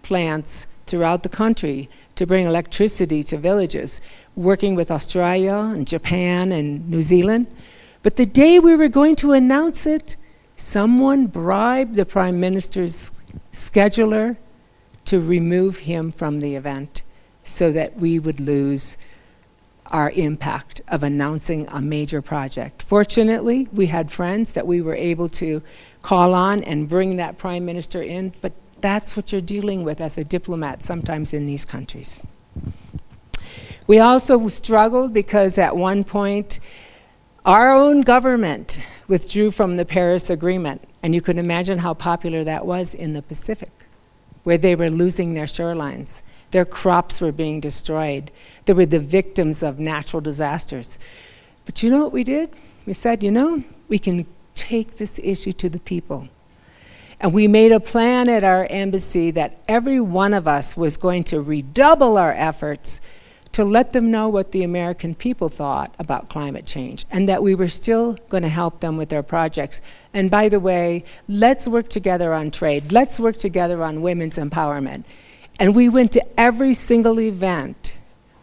plants throughout the country to bring electricity to villages, working with Australia and Japan and New Zealand. But the day we were going to announce it, someone bribed the Prime Minister's scheduler to remove him from the event so that we would lose our impact of announcing a major project. Fortunately, we had friends that we were able to call on and bring that Prime Minister in, but that's what you're dealing with as a diplomat sometimes in these countries. We also struggled because at one point, our own government withdrew from the Paris Agreement, and you can imagine how popular that was in the Pacific, where they were losing their shorelines. Their crops were being destroyed. They were the victims of natural disasters. But you know what we did? We said, you know, we can take this issue to the people. And we made a plan at our embassy that every one of us was going to redouble our efforts to let them know what the American people thought about climate change, and that we were still going to help them with their projects. And by the way, let's work together on trade. Let's work together on women's empowerment. And we went to every single event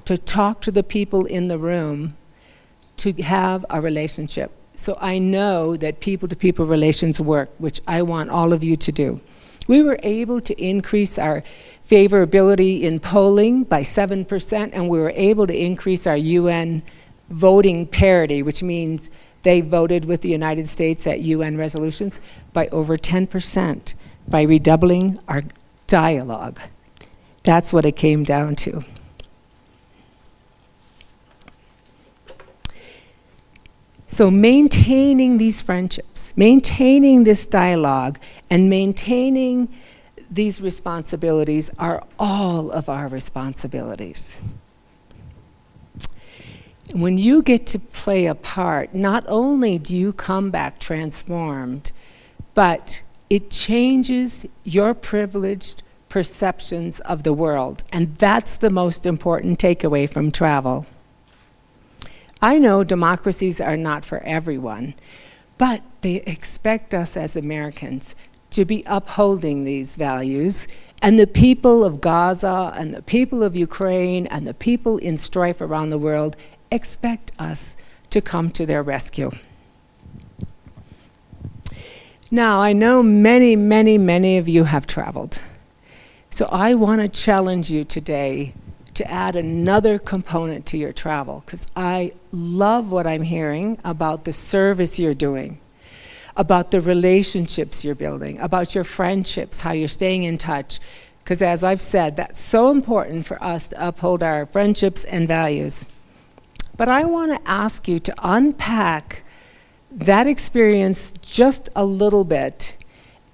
to talk to the people in the room to have a relationship. So I know that people-to-people relations work, which I want all of you to do. We were able to increase our favorability in polling by 7%, and we were able to increase our UN voting parity, which means they voted with the United States at UN resolutions, by over 10% by redoubling our dialogue. That's what it came down to. So maintaining these friendships, maintaining this dialogue, and maintaining these responsibilities are all of our responsibilities. When you get to play a part, not only do you come back transformed, but it changes your privileged perceptions of the world. And that's the most important takeaway from travel. I know democracies are not for everyone, but they expect us as Americans to be upholding these values, and the people of Gaza and the people of Ukraine and the people in strife around the world expect us to come to their rescue. Now, I know many, many, many of you have traveled. So I want to challenge you today to add another component to your travel, because I love what I'm hearing about the service you're doing, about the relationships you're building, about your friendships, how you're staying in touch. Because as I've said, that's so important for us to uphold our friendships and values. But I want to ask you to unpack that experience just a little bit,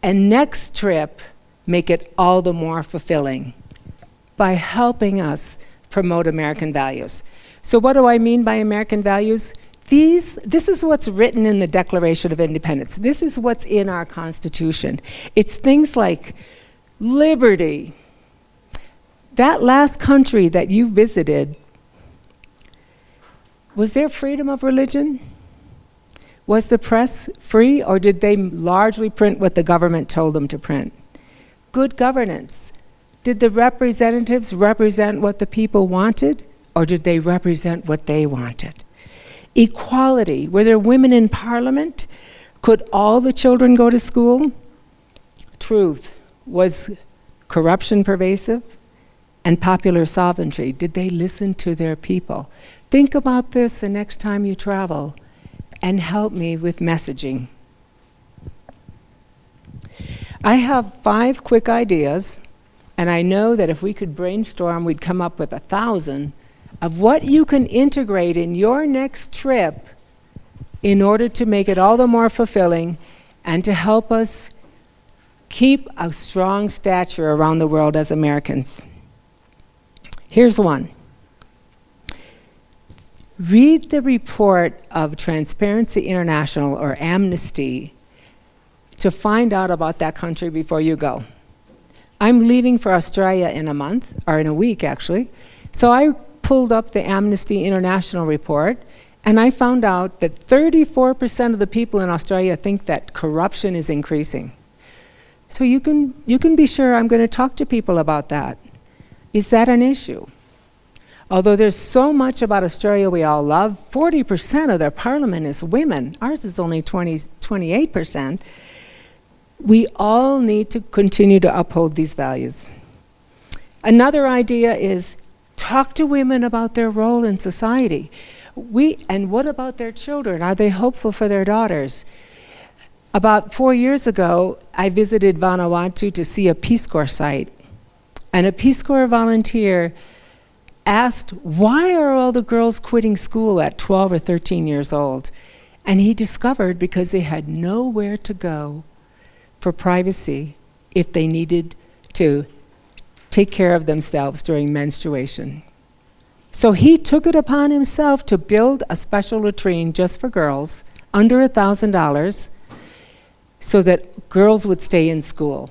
and next trip, make it all the more fulfilling by helping us promote American values. So what do I mean by American values? This is what's written in the Declaration of Independence. This is what's in our Constitution. It's things like liberty. That last country that you visited, was there freedom of religion? Was the press free, or did they largely print what the government told them to print? Good governance. Did the representatives represent what the people wanted, or did they represent what they wanted? Equality. Were there women in parliament? Could all the children go to school? Truth. Was corruption pervasive? And popular sovereignty. Did they listen to their people? Think about this the next time you travel, and help me with messaging. I have 5 quick ideas, and I know that if we could brainstorm, we'd come up with 1,000 of what you can integrate in your next trip in order to make it all the more fulfilling and to help us keep a strong stature around the world as Americans. Here's one. Read the report of Transparency International, or Amnesty, to find out about that country before you go. I'm leaving for Australia in a month, or in a week actually, so I pulled up the Amnesty International report, and I found out that 34% of the people in Australia think that corruption is increasing. So you can be sure I'm going to talk to people about that. Is that an issue? Although there's so much about Australia we all love, 40% of their parliament is women. Ours is only 28%. We all need to continue to uphold these values. Another idea is talk to women about their role in society. And what about their children? Are they hopeful for their daughters? About 4 years ago, I visited Vanuatu to see a Peace Corps site. And a Peace Corps volunteer asked, why are all the girls quitting school at 12 or 13 years old? And he discovered because they had nowhere to go for privacy if they needed to take care of themselves during menstruation. So he took it upon himself to build a special latrine just for girls, under $1,000, so that girls would stay in school.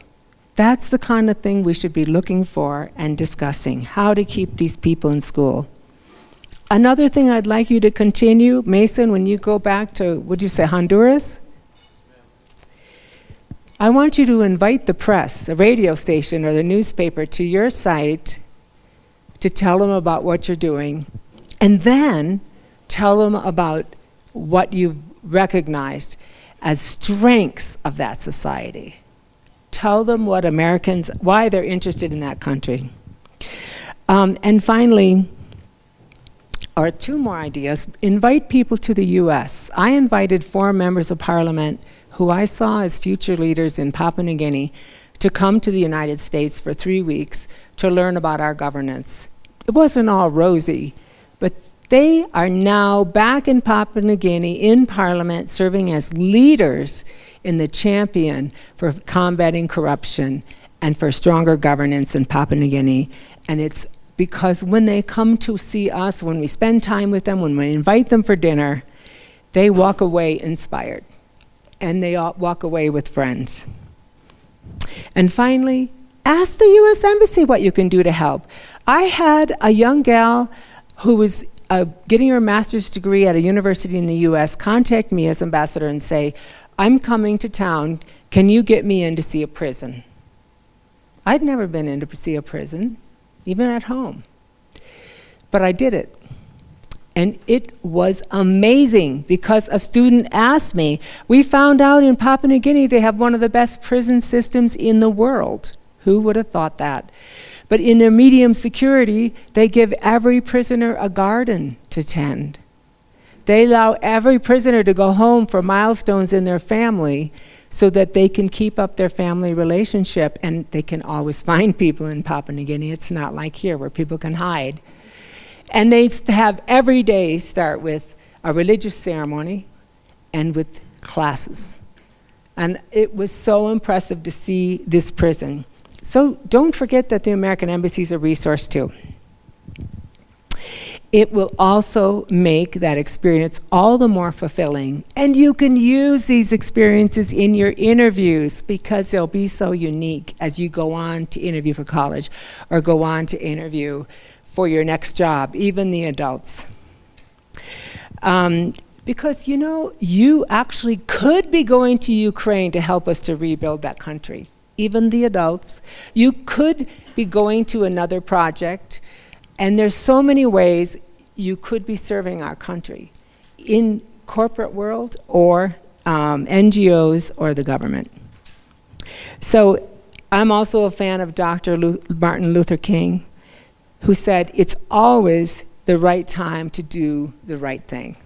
That's the kind of thing we should be looking for and discussing, how to keep these people in school. Another thing I'd like you to continue, Mason, when you go back to, would you say Honduras? I want you to invite the press, the radio station or the newspaper to your site to tell them about what you're doing, and then tell them about what you've recognized as strengths of that society. Tell them what Americans, why they're interested in that country. And finally, or two more ideas, invite people to the US. I invited 4 members of parliament who I saw as future leaders in Papua New Guinea to come to the United States for 3 weeks to learn about our governance. It wasn't all rosy, but they are now back in Papua New Guinea in parliament serving as leaders in the champion for combating corruption and for stronger governance in Papua New Guinea. And it's because when they come to see us, when we spend time with them, when we invite them for dinner, they walk away inspired. And they all walk away with friends. And finally, ask the US Embassy what you can do to help. I had a young gal who was getting her master's degree at a university in the US contact me as ambassador and say, I'm coming to town, can you get me in to see a prison? I'd never been in to see a prison, even at home. But I did it. And it was amazing because a student asked me, we found out in Papua New Guinea they have one of the best prison systems in the world. Who would have thought that? But in their medium security, they give every prisoner a garden to tend. They allow every prisoner to go home for milestones in their family so that they can keep up their family relationship, and they can always find people in Papua New Guinea. It's not like here where people can hide. And they have every day start with a religious ceremony and with classes. And it was so impressive to see this prison. So don't forget that the American Embassy is a resource too. It will also make that experience all the more fulfilling. And you can use these experiences in your interviews because they'll be so unique as you go on to interview for college or go on to interview for your next job, even the adults. Because you know, you actually could be going to Ukraine to help us to rebuild that country, even the adults. You could be going to another project, and there's so many ways you could be serving our country in corporate world or NGOs or the government. So I'm also a fan of Dr. Martin Luther King, who said, it's always the right time to do the right thing.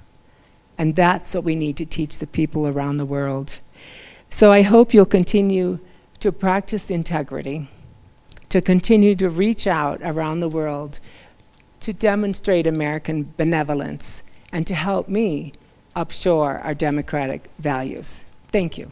And that's what we need to teach the people around the world. So I hope you'll continue to practice integrity, to continue to reach out around the world, to demonstrate American benevolence, and to help me upshore our democratic values. Thank you.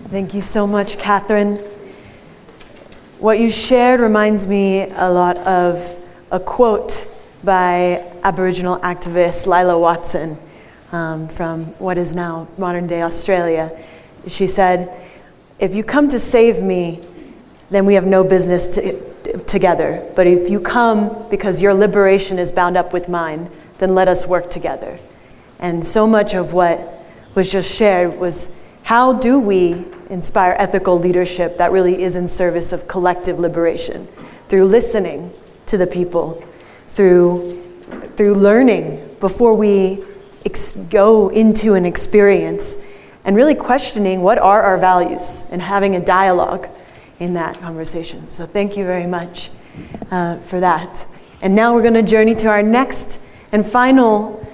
Thank you so much, Catherine. What you shared reminds me a lot of a quote by Aboriginal activist Lila Watson from what is now modern-day Australia. She said, if you come to save me, then we have no business together. But if you come because your liberation is bound up with mine, then let us work together. And so much of what was just shared was, how do we inspire ethical leadership that really is in service of collective liberation? Through listening to the people, through learning before we go into an experience, and really questioning what are our values and having a dialogue in that conversation. So thank you very much for that. And now we're going to journey to our next and final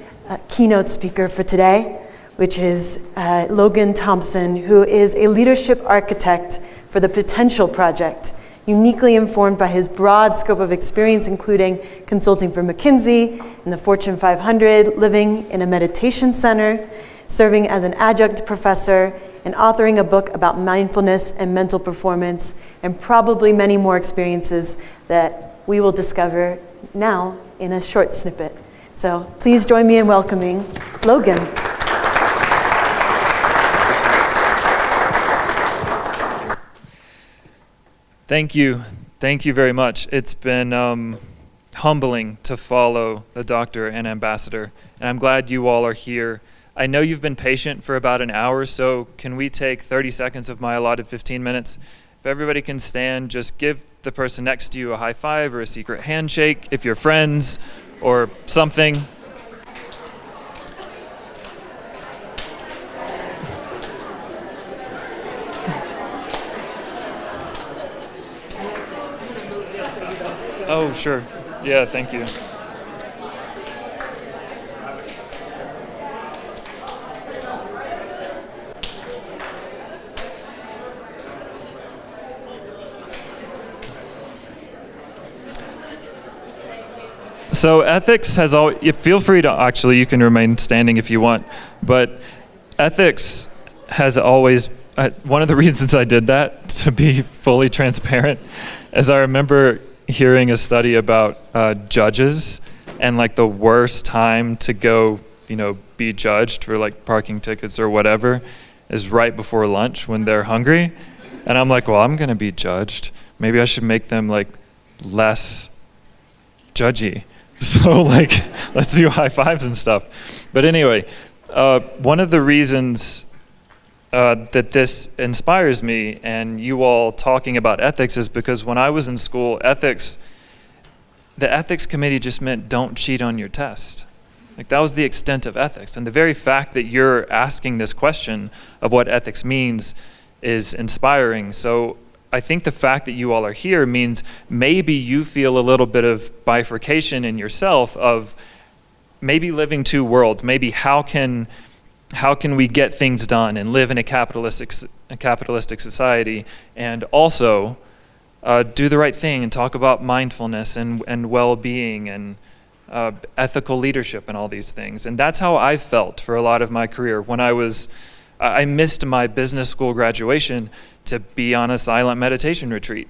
keynote speaker for today, which is Logan Thompson, who is a leadership architect for the Potential Project, uniquely informed by his broad scope of experience, including consulting for McKinsey and the Fortune 500, living in a meditation center, serving as an adjunct professor, and authoring a book about mindfulness and mental performance, and probably many more experiences that we will discover now in a short snippet. So please join me in welcoming Logan. Thank you. Thank you very much. It's been humbling to follow the doctor and ambassador, and I'm glad you all are here. I know you've been patient for about an hour, so can we take 30 seconds of my allotted 15 minutes? If everybody can stand, just give the person next to you a high five or a secret handshake if you're friends or something. Oh, sure. Yeah, thank you. So ethics has always, feel free to, actually, you can remain standing if you want, but ethics has always, one of the reasons I did that, to be fully transparent, is I remember hearing a study about judges and like the worst time to go, be judged for like parking tickets or whatever is right before lunch when they're hungry. And I'm like, well, I'm gonna be judged. Maybe I should make them like less judgy. So like, let's do high fives and stuff. But anyway, one of the reasons that this inspires me and you all talking about ethics is because when I was in school, the ethics committee just meant don't cheat on your test. Like that was the extent of ethics. And the very fact that you're asking this question of what ethics means is inspiring. So I think the fact that you all are here means maybe you feel a little bit of bifurcation in yourself of maybe living two worlds. Maybe how can we get things done and live in a capitalistic society and also do the right thing and talk about mindfulness and well-being and ethical leadership and all these things. And that's how I felt for a lot of my career. When I missed my business school graduation to be on a silent meditation retreat.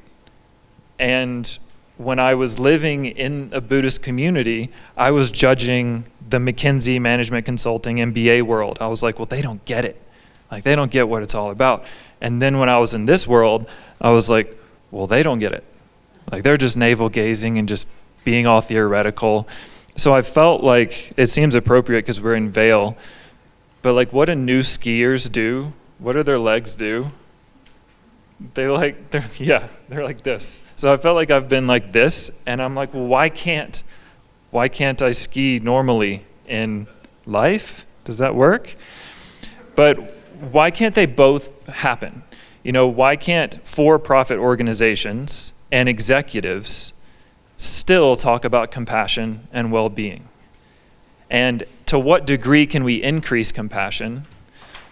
And when I was living in a Buddhist community, I was judging the McKinsey management consulting MBA world. I was like, well, they don't get it. Like, they don't get what it's all about. And then when I was in this world, I was like, well, they don't get it. Like, they're just navel gazing and just being all theoretical. So I felt like it seems appropriate because we're in Vail, but like what do new skiers do? What do their legs do? They're like this. So I felt like I've been like this, and I'm like, well, why can't I ski normally in life? Does that work? But why can't they both happen? Why can't for-profit organizations and executives still talk about compassion and well-being? And to what degree can we increase compassion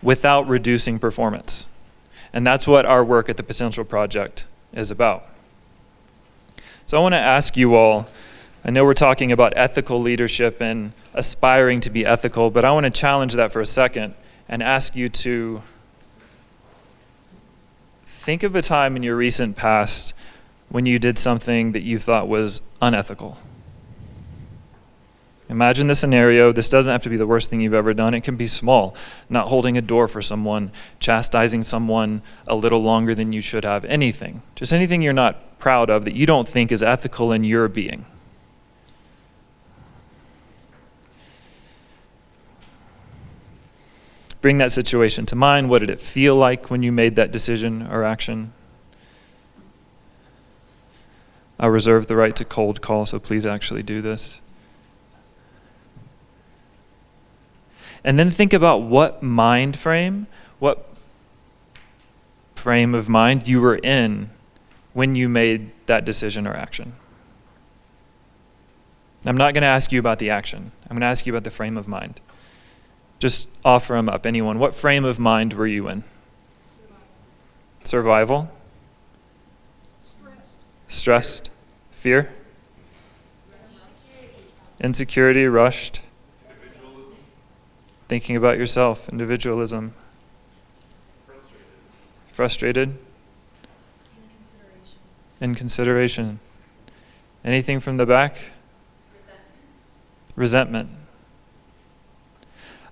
without reducing performance? And that's what our work at the Potential Project is about. So I want to ask you all, I know we're talking about ethical leadership and aspiring to be ethical, but I want to challenge that for a second and ask you to think of a time in your recent past when you did something that you thought was unethical. Imagine the scenario. This doesn't have to be the worst thing you've ever done. It can be small. Not holding a door for someone, chastising someone a little longer than you should have, anything. Just anything you're not proud of that you don't think is ethical in your being. Bring that situation to mind. What did it feel like when you made that decision or action? I reserve the right to cold call, so please actually do this. And then think about what frame of mind you were in when you made that decision or action. I'm not going to ask you about the action. I'm going to ask you about the frame of mind. Just offer them up, anyone. What frame of mind were you in? Survival? Stressed? Fear? Insecurity? Rushed? Thinking about yourself, individualism. Frustrated. Inconsideration. Anything from the back? Resentment.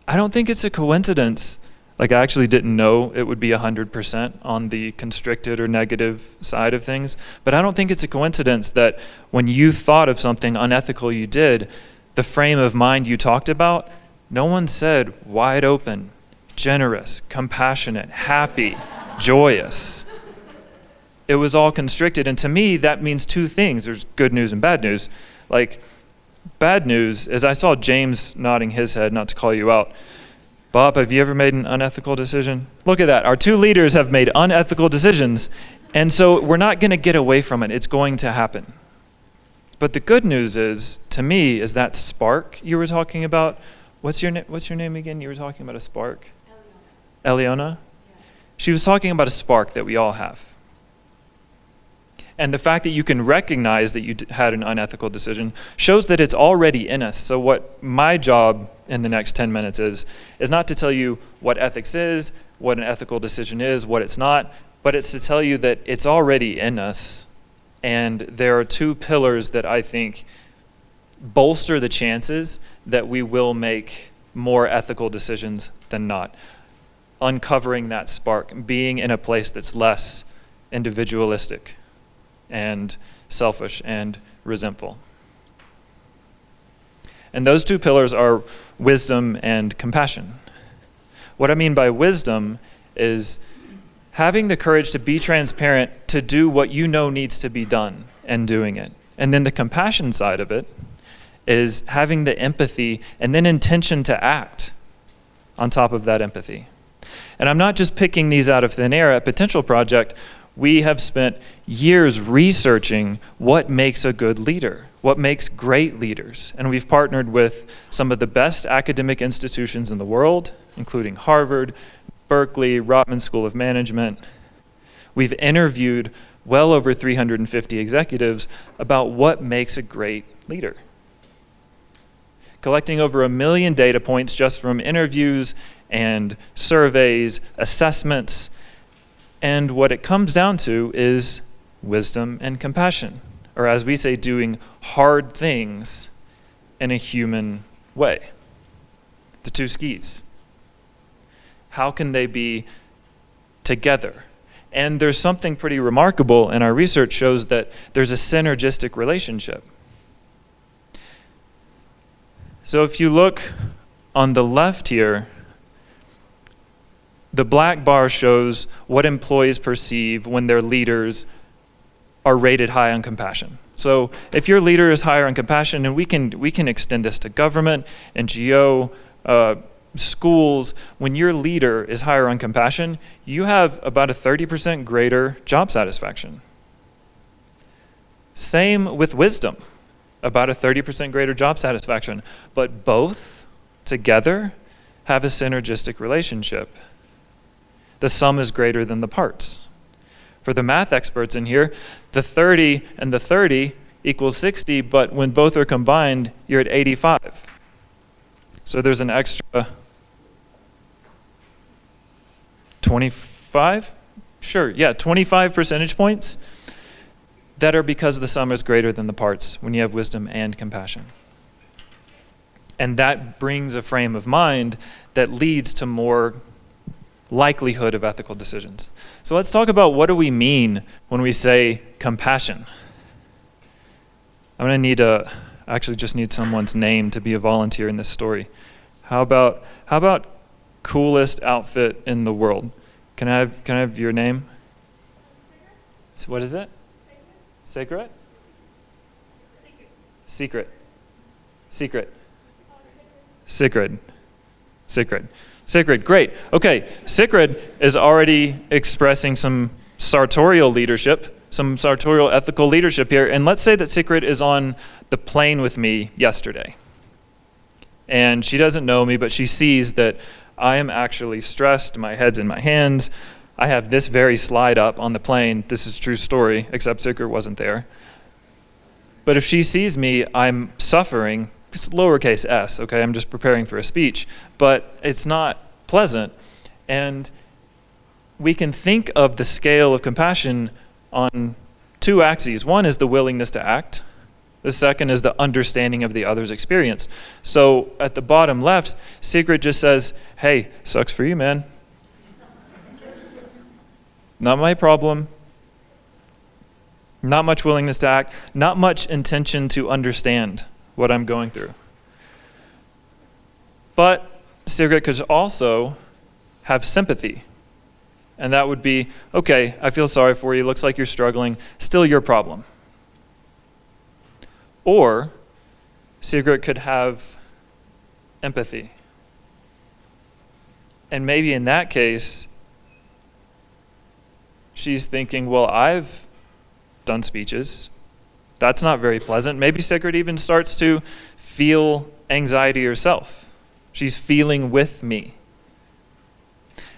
I don't think it's a coincidence. Like, I actually didn't know it would be 100% on the constricted or negative side of things, but I don't think it's a coincidence that when you thought of something unethical you did, the frame of mind you talked about, no one said wide open, generous, compassionate, happy, joyous. It was all constricted, and to me, that means two things. There's good news and bad news. Like, bad news is I saw James nodding his head, not to call you out. Bob, have you ever made an unethical decision? Look at that. Our two leaders have made unethical decisions, and so we're not going to get away from it. It's going to happen. But the good news is, to me, is that spark you were talking about. What's your name again? You were talking about a spark? Eliona? Yeah. She was talking about a spark that we all have. And the fact that you can recognize that you had an unethical decision shows that it's already in us. So what my job in the next 10 minutes is not to tell you what ethics is, what an ethical decision is, what it's not, but it's to tell you that it's already in us. And there are two pillars that I think bolster the chances that we will make more ethical decisions than not. Uncovering that spark, being in a place that's less individualistic and selfish and resentful. And those two pillars are wisdom and compassion. What I mean by wisdom is having the courage to be transparent, to do what you know needs to be done and doing it. And then the compassion side of it is having the empathy and then intention to act on top of that empathy. And I'm not just picking these out of thin air. At Potential Project, we have spent years researching what makes a good leader, what makes great leaders. And we've partnered with some of the best academic institutions in the world, including Harvard, Berkeley, Rotman School of Management. We've interviewed well over 350 executives about what makes a great leader. Collecting over 1 million data points just from interviews and surveys, assessments, and what it comes down to is wisdom and compassion, or as we say, doing hard things in a human way. The two skis. How can they be together? And there's something pretty remarkable, and our research shows that there's a synergistic relationship. So if you look on the left here, the black bar shows what employees perceive when their leaders are rated high on compassion. So if your leader is higher on compassion, and we can extend this to government, NGO, schools, when your leader is higher on compassion, you have about a 30% greater job satisfaction. Same with wisdom, about a 30% greater job satisfaction. But both together have a synergistic relationship. The sum is greater than the parts. For the math experts in here, the 30 and the 30 equals 60, but when both are combined, you're at 85. So there's an extra 25? Sure, yeah, 25 percentage points that are because the sum is greater than the parts when you have wisdom and compassion. And that brings a frame of mind that leads to more likelihood of ethical decisions. So let's talk about what do we mean when we say compassion. I'm going to actually just need someone's name to be a volunteer in this story. How about coolest outfit in the world? Can I have your name? So what is it? Secret? Secret. Secret. Secret, great. Okay, Secret is already expressing some sartorial leadership, some sartorial ethical leadership here. And let's say that Secret is on the plane with me yesterday. And she doesn't know me, but she sees that I am actually stressed, my head's in my hands. I have this very slide up on the plane. This is a true story, except Secret wasn't there. But if she sees me, I'm suffering it's lowercase s, okay? I'm just preparing for a speech, but it's not pleasant. And we can think of the scale of compassion on two axes. One is the willingness to act. The second is the understanding of the other's experience. So at the bottom left, Sigrid just says, hey, sucks for you, man. Not my problem. Not much willingness to act. Not much intention to understand what I'm going through. But Sigrid could also have sympathy. And that would be, okay, I feel sorry for you. Looks like you're struggling. Still your problem. Or Sigrid could have empathy. And maybe in that case, she's thinking, well, I've done speeches. That's not very pleasant. Maybe Sigrid even starts to feel anxiety herself. She's feeling with me.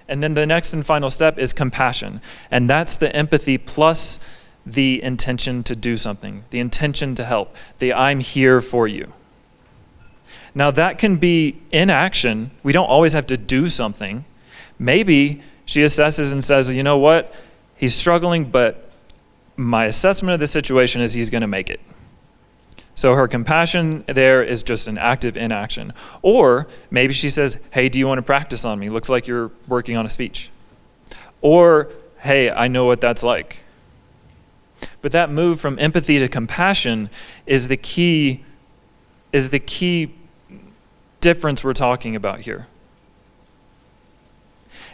And then the next and final step is compassion. And that's the empathy plus the intention to do something, the intention to help, the I'm here for you. Now that can be in action. We don't always have to do something. Maybe she assesses and says, you know what? He's struggling, but my assessment of the situation is he's going to make it. So her compassion there is just an active inaction. Or maybe she says, hey, do you want to practice on me? Looks like you're working on a speech. Or, hey, I know what that's like. But that move from empathy to compassion is the key difference we're talking about here.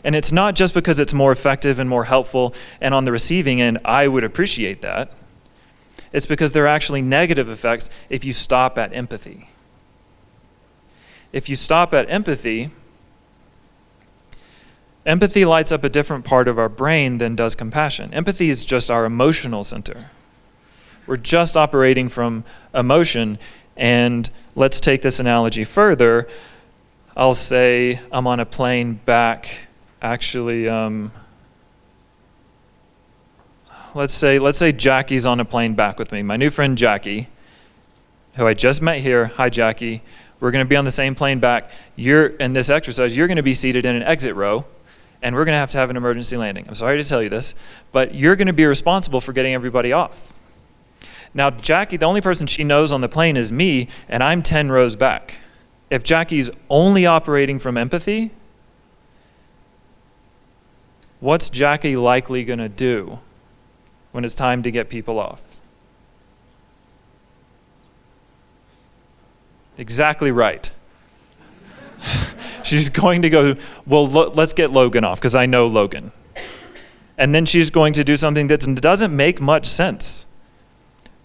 And it's not just because it's more effective and more helpful, and on the receiving end, I would appreciate that. It's because there are actually negative effects if you stop at empathy. If you stop at empathy, empathy lights up a different part of our brain than does compassion. Empathy is just our emotional center. We're just operating from emotion, and let's take this analogy further. I'll say I'm on a plane back, actually, let's say Jackie's on a plane back with me. My new friend Jackie, who I just met here. Hi, Jackie. We're going to be on the same plane back. In this exercise, you're going to be seated in an exit row, and we're going to have an emergency landing. I'm sorry to tell you this, but you're going to be responsible for getting everybody off. Now, Jackie, the only person she knows on the plane is me, and I'm 10 rows back. If Jackie's only operating from empathy, what's Jackie likely going to do when it's time to get people off? Exactly right. She's going to go, well, let's get Logan off, because I know Logan. And then she's going to do something that doesn't make much sense.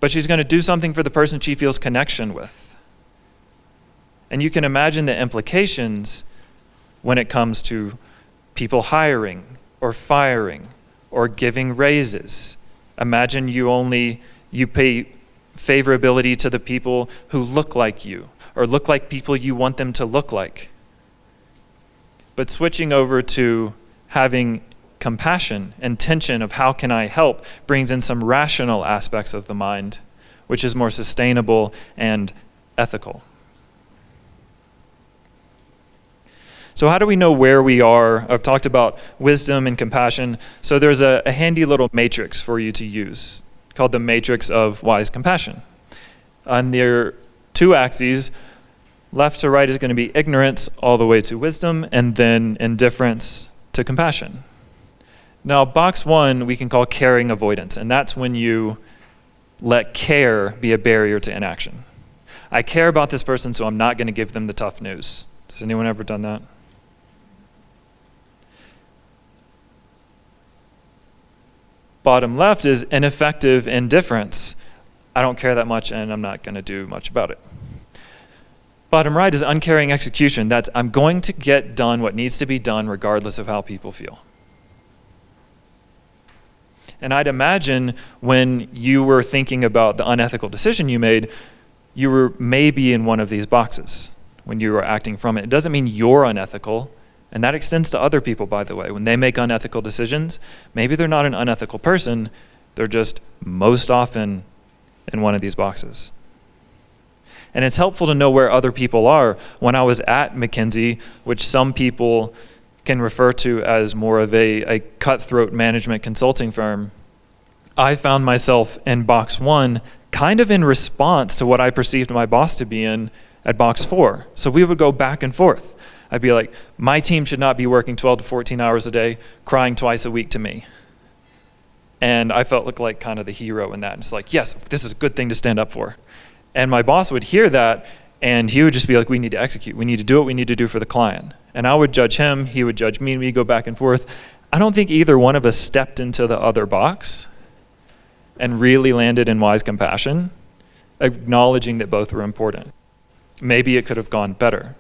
But she's going to do something for the person she feels connection with. And you can imagine the implications when it comes to people hiring or firing or giving raises. Imagine you pay favorability to the people who look like you or look like people you want them to look like. But switching over to having compassion, intention of how can I help, brings in some rational aspects of the mind, which is more sustainable and ethical. So how do we know where we are? I've talked about wisdom and compassion. So there's a handy little matrix for you to use called the matrix of wise compassion. On their two axes, left to right is going to be ignorance all the way to wisdom, and then indifference to compassion. Now, box one we can call caring avoidance, and that's when you let care be a barrier to inaction. I care about this person, so I'm not going to give them the tough news. Has anyone ever done that? Bottom left is ineffective indifference. I don't care that much, and I'm not going to do much about it. Bottom right is uncaring execution. That's I'm going to get done what needs to be done regardless of how people feel. And I'd imagine when you were thinking about the unethical decision you made, you were maybe in one of these boxes when you were acting from it. It doesn't mean you're unethical, and that extends to other people, by the way. When they make unethical decisions, maybe they're not an unethical person, they're just most often in one of these boxes. And it's helpful to know where other people are. When I was at McKinsey, which some people can refer to as more of a cutthroat management consulting firm, I found myself in box 1 kind of in response to what I perceived my boss to be in at box 4. So we would go back and forth. I'd be like, my team should not be working 12 to 14 hours a day, crying twice a week to me. And I felt like kind of the hero in that. And it's like, yes, this is a good thing to stand up for. And my boss would hear that, and he would just be like, we need to execute. We need to do what we need to do for the client. And I would judge him, he would judge me, and we'd go back and forth. I don't think either one of us stepped into the other box and really landed in wise compassion, acknowledging that both were important. Maybe it could have gone better.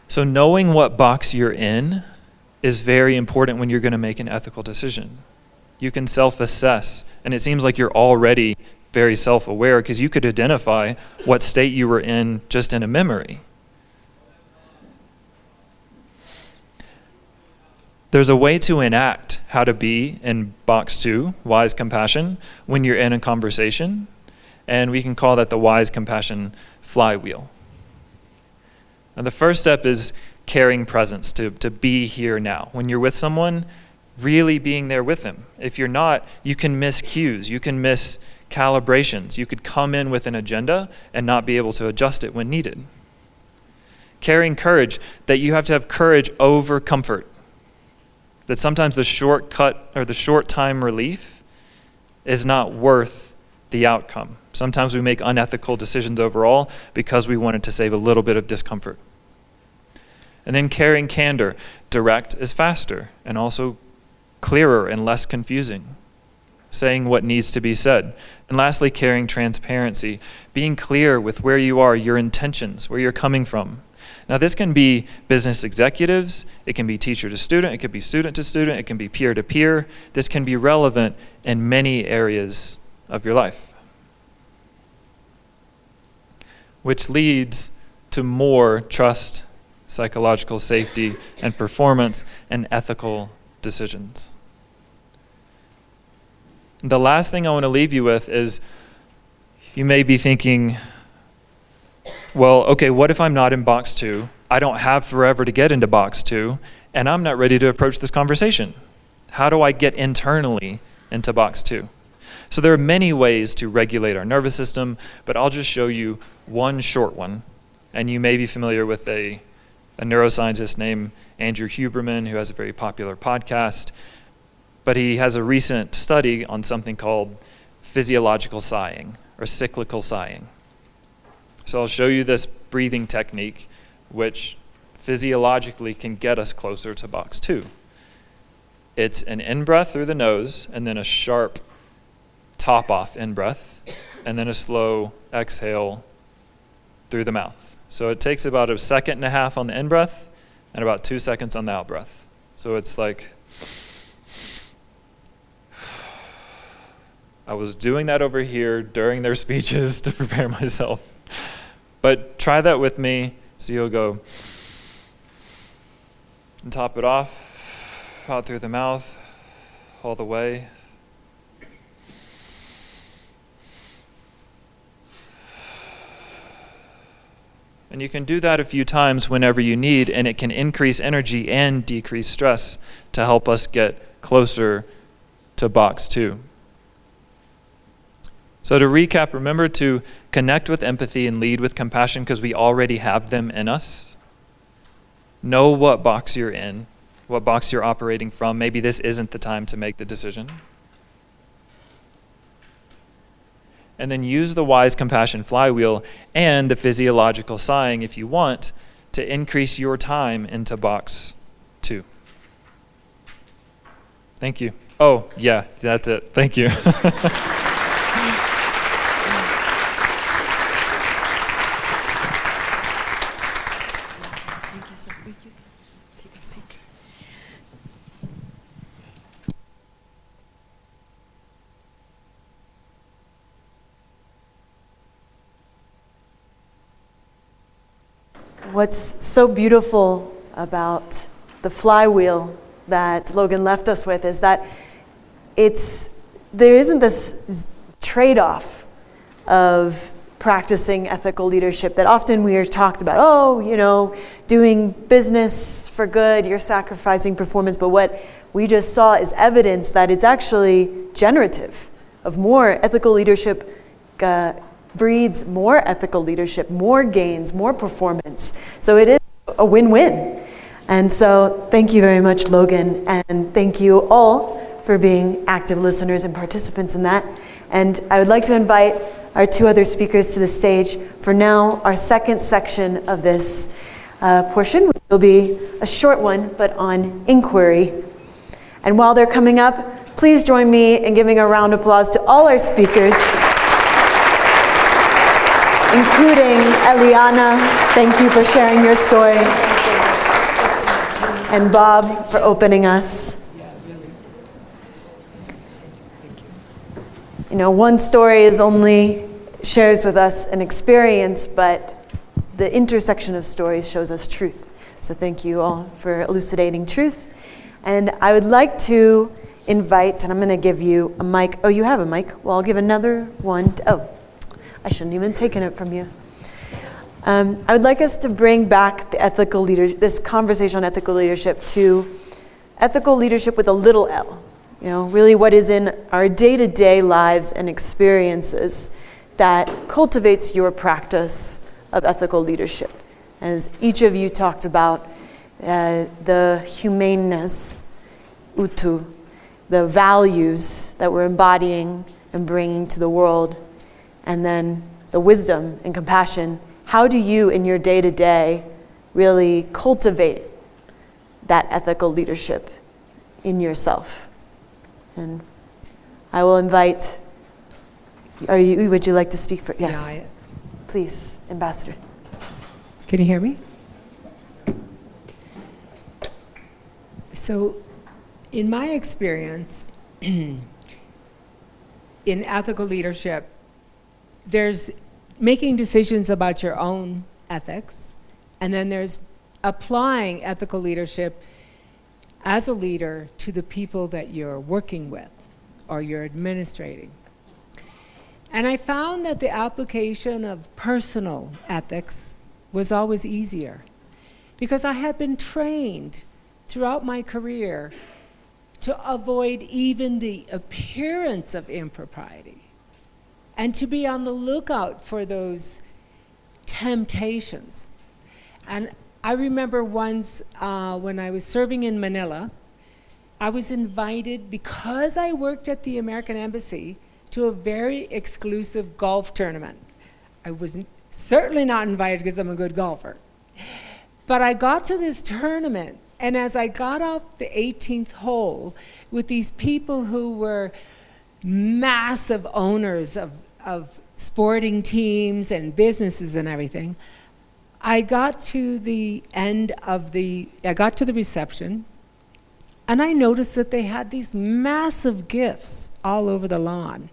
So knowing what box you're in is very important when you're going to make an ethical decision. You can self-assess, and it seems like you're already very self-aware because you could identify what state you were in just in a memory. There's a way to enact how to be in box 2, wise compassion, when you're in a conversation, and we can call that the wise compassion flywheel. And the first step is caring presence, to be here now. When you're with someone, really being there with them. If you're not, you can miss cues, you can miss calibrations. You could come in with an agenda and not be able to adjust it when needed. Carrying courage, that you have to have courage over comfort. That sometimes the shortcut or the short time relief is not worth the outcome. Sometimes we make unethical decisions overall because we wanted to save a little bit of discomfort. And then carrying candor, direct is faster and also clearer and less confusing. Saying what needs to be said. And lastly, carrying transparency, being clear with where you are, your intentions, where you're coming from. Now this can be business executives, it can be teacher to student, it can be student to student, it can be peer to peer. This can be relevant in many areas of your life. Which leads to more trust, psychological safety, and performance, and ethical decisions. The last thing I want to leave you with is, you may be thinking, well, okay, what if I'm not in box 2? I don't have forever to get into box 2, and I'm not ready to approach this conversation. How do I get internally into box 2? So there are many ways to regulate our nervous system, but I'll just show you one short one. And you may be familiar with a neuroscientist named Andrew Huberman, who has a very popular podcast. But he has a recent study on something called physiological sighing, or cyclical sighing. So I'll show you this breathing technique, which physiologically can get us closer to box 2. It's an in-breath through the nose, and then a sharp top-off in-breath, and then a slow exhale through the mouth. So it takes about 1.5 seconds on the in-breath, and about 2 seconds on the out-breath. So it's like, I was doing that over here during their speeches to prepare myself. But try that with me. So you'll go and top it off, out through the mouth, all the way. And you can do that a few times whenever you need, and it can increase energy and decrease stress to help us get closer to box 2. So to recap, remember to connect with empathy and lead with compassion because we already have them in us. Know what box you're in, what box you're operating from. Maybe this isn't the time to make the decision. And then use the wise compassion flywheel and the physiological sighing, if you want, to increase your time into box 2. Thank you. Oh, yeah, that's it. Thank you. What's so beautiful about the flywheel that Logan left us with is that there isn't this trade-off of practicing ethical leadership that often we are talked about. Oh, you know, doing business for good, you're sacrificing performance, but what we just saw is evidence that it's actually generative of more ethical leadership breeds more ethical leadership, more gains, more performance. So it is a win-win. And so thank you very much, Logan, and thank you all for being active listeners and participants in that. And I would like to invite our two other speakers to the stage for now our second section of this portion, which will be a short one, but on inquiry. And while they're coming up, please join me in giving a round of applause to all our speakers, including Eliana. Thank you for sharing your story. And Bob for opening us. You know, one story shares with us an experience, but the intersection of stories shows us truth. So thank you all for elucidating truth. And I would like to invite, and I'm going to give you a mic. Oh, you have a mic? Well, I'll give another one. I shouldn't even have taken it from you. I would like us to bring back the ethical leadership, this conversation on ethical leadership, to ethical leadership with a little L. You know, really what is in our day-to-day lives and experiences that cultivates your practice of ethical leadership. As each of you talked about, the humaneness, utu, the values that we're embodying and bringing to the world, and then the wisdom and compassion. How do you, in your day-to-day, really cultivate that ethical leadership in yourself? And I will invite, would you like to speak first? Yes. Yeah, please, Ambassador. Can you hear me? So, in my experience, in ethical leadership, there's making decisions about your own ethics, and then there's applying ethical leadership as a leader to the people that you're working with or you're administrating. And I found that the application of personal ethics was always easier because I had been trained throughout my career to avoid even the appearance of impropriety and to be on the lookout for those temptations. And I remember once when I was serving in Manila, I was invited, because I worked at the American Embassy, to a very exclusive golf tournament. I was certainly not invited because I'm a good golfer. But I got to this tournament, and as I got off the 18th hole with these people who were massive owners of sporting teams and businesses and everything, I got to the reception, and I noticed that they had these massive gifts all over the lawn.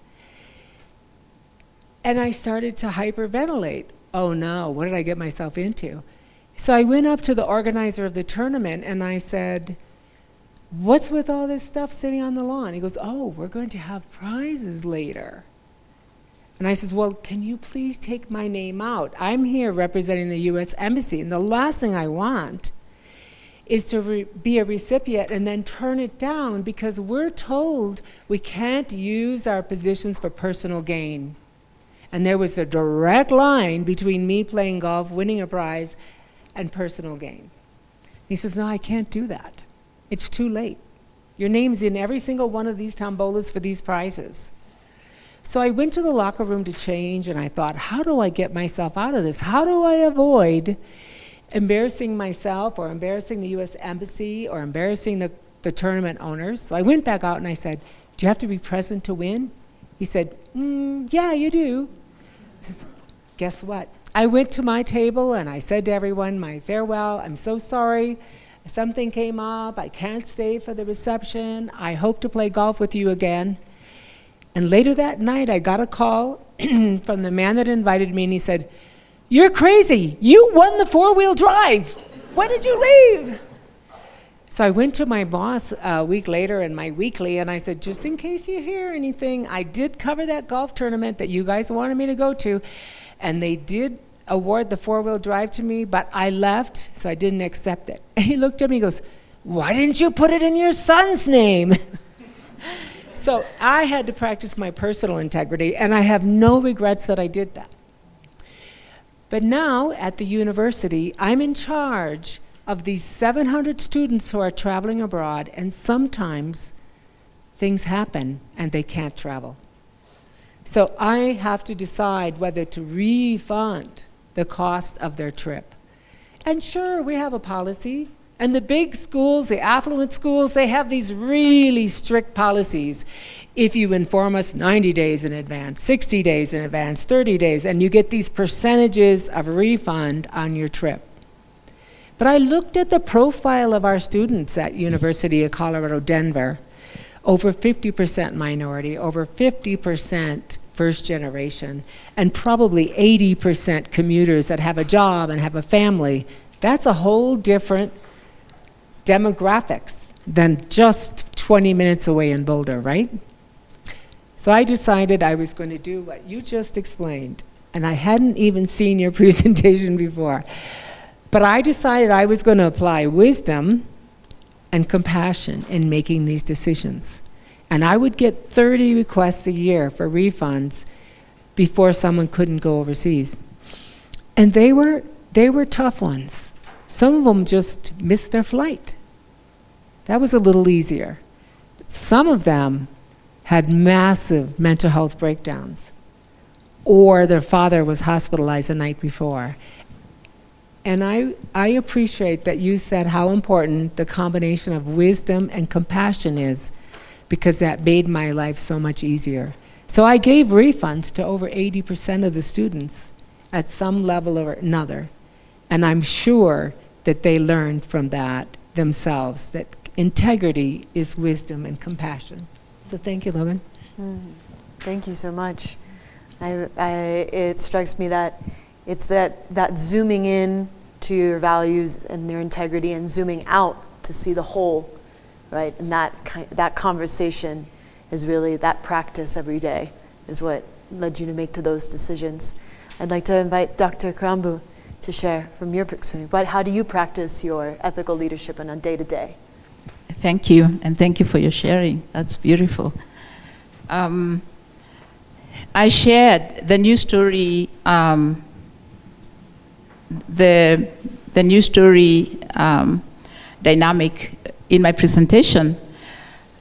And I started to hyperventilate. Oh no, what did I get myself into? So I went up to the organizer of the tournament and I said, "What's with all this stuff sitting on the lawn?" He goes, "Oh, we're going to have prizes later." And I says, "Well, can you please take my name out? I'm here representing the U.S. Embassy, and the last thing I want is to be a recipient and then turn it down because we're told we can't use our positions for personal gain." And there was a direct line between me playing golf, winning a prize, and personal gain. He says, "No, I can't do that. It's too late. Your name's in every single one of these tombolas for these prizes." So I went to the locker room to change, and I thought, how do I get myself out of this? How do I avoid embarrassing myself or embarrassing the U.S. Embassy or embarrassing the tournament owners? So I went back out and I said, "Do you have to be present to win?" He said, "Yeah, you do." I said, "Guess what? I went to my table and I said to everyone, my farewell, I'm so sorry. Something came up. I can't stay for the reception. I hope to play golf with you again." And later that night, I got a call from the man that invited me, and he said, "You're crazy. You won the 4-wheel drive. Why did you leave?" So I went to my boss a week later in my weekly, and I said, just in case you hear anything, I did cover that golf tournament that you guys wanted me to go to, and they did award the 4-wheel drive to me, but I left, so I didn't accept it. And he looked at me and goes, why didn't you put it in your son's name? So I had to practice my personal integrity, and I have no regrets that I did that. But now at the university, I'm in charge of these 700 students who are traveling abroad, and sometimes things happen and they can't travel. So I have to decide whether to refund the cost of their trip. And sure, we have a policy, and the big schools, the affluent schools, they have these really strict policies. If you inform us 90 days in advance, 60 days in advance, 30 days, and you get these percentages of refund on your trip. But I looked at the profile of our students at University of Colorado, Denver. Over 50% minority, over 50% first generation, and probably 80% commuters that have a job and have a family. That's a whole different demographics than just 20 minutes away in Boulder, right? So I decided I was going to do what you just explained, and I hadn't even seen your presentation before. But I decided I was going to apply wisdom and compassion in making these decisions. And I would get 30 requests a year for refunds before someone couldn't go overseas. And they were tough ones. Some of them just missed their flight. That was a little easier. But some of them had massive mental health breakdowns, or their father was hospitalized the night before. And I appreciate that you said how important the combination of wisdom and compassion is, because that made my life so much easier. So I gave refunds to over 80% of the students at some level or another. And I'm sure that they learned from that themselves, that integrity is wisdom and compassion. So thank you, Logan. Thank you so much. It strikes me that it's that zooming in to your values and their integrity, and zooming out to see the whole, right? And that conversation is really, that practice every day is what led you to make to those decisions. I'd like to invite Dr. Karambu to share from your experience. But how do you practice your ethical leadership on a day-to-day? Thank you, and thank you for your sharing. That's beautiful. I shared the news story, the news story dynamic in my presentation,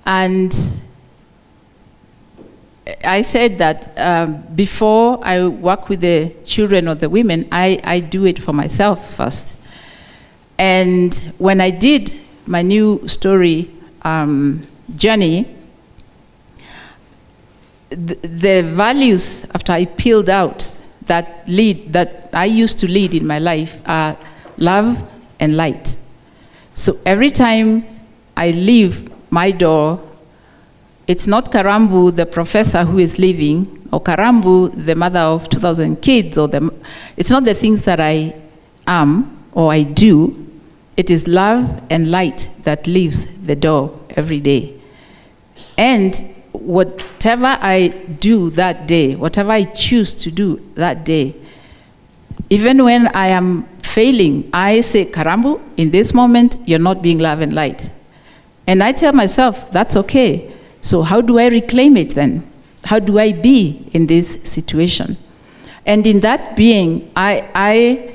and I said that before I work with the children or the women, I do it for myself first. And when I did my new story journey, the values after I peeled out that I used to lead in my life are love and light. So every time I leave my door, it's not Karambu, the professor, who is leaving, or Karambu, the mother of 2,000 kids, it's not the things that I am or I do. It is love and light that leaves the door every day. And whatever I do that day, whatever I choose to do that day, even when I am failing, I say, Karambu, in this moment, you're not being love and light. And I tell myself, that's okay. So how do I reclaim it then? How do I be in this situation? And in that being, I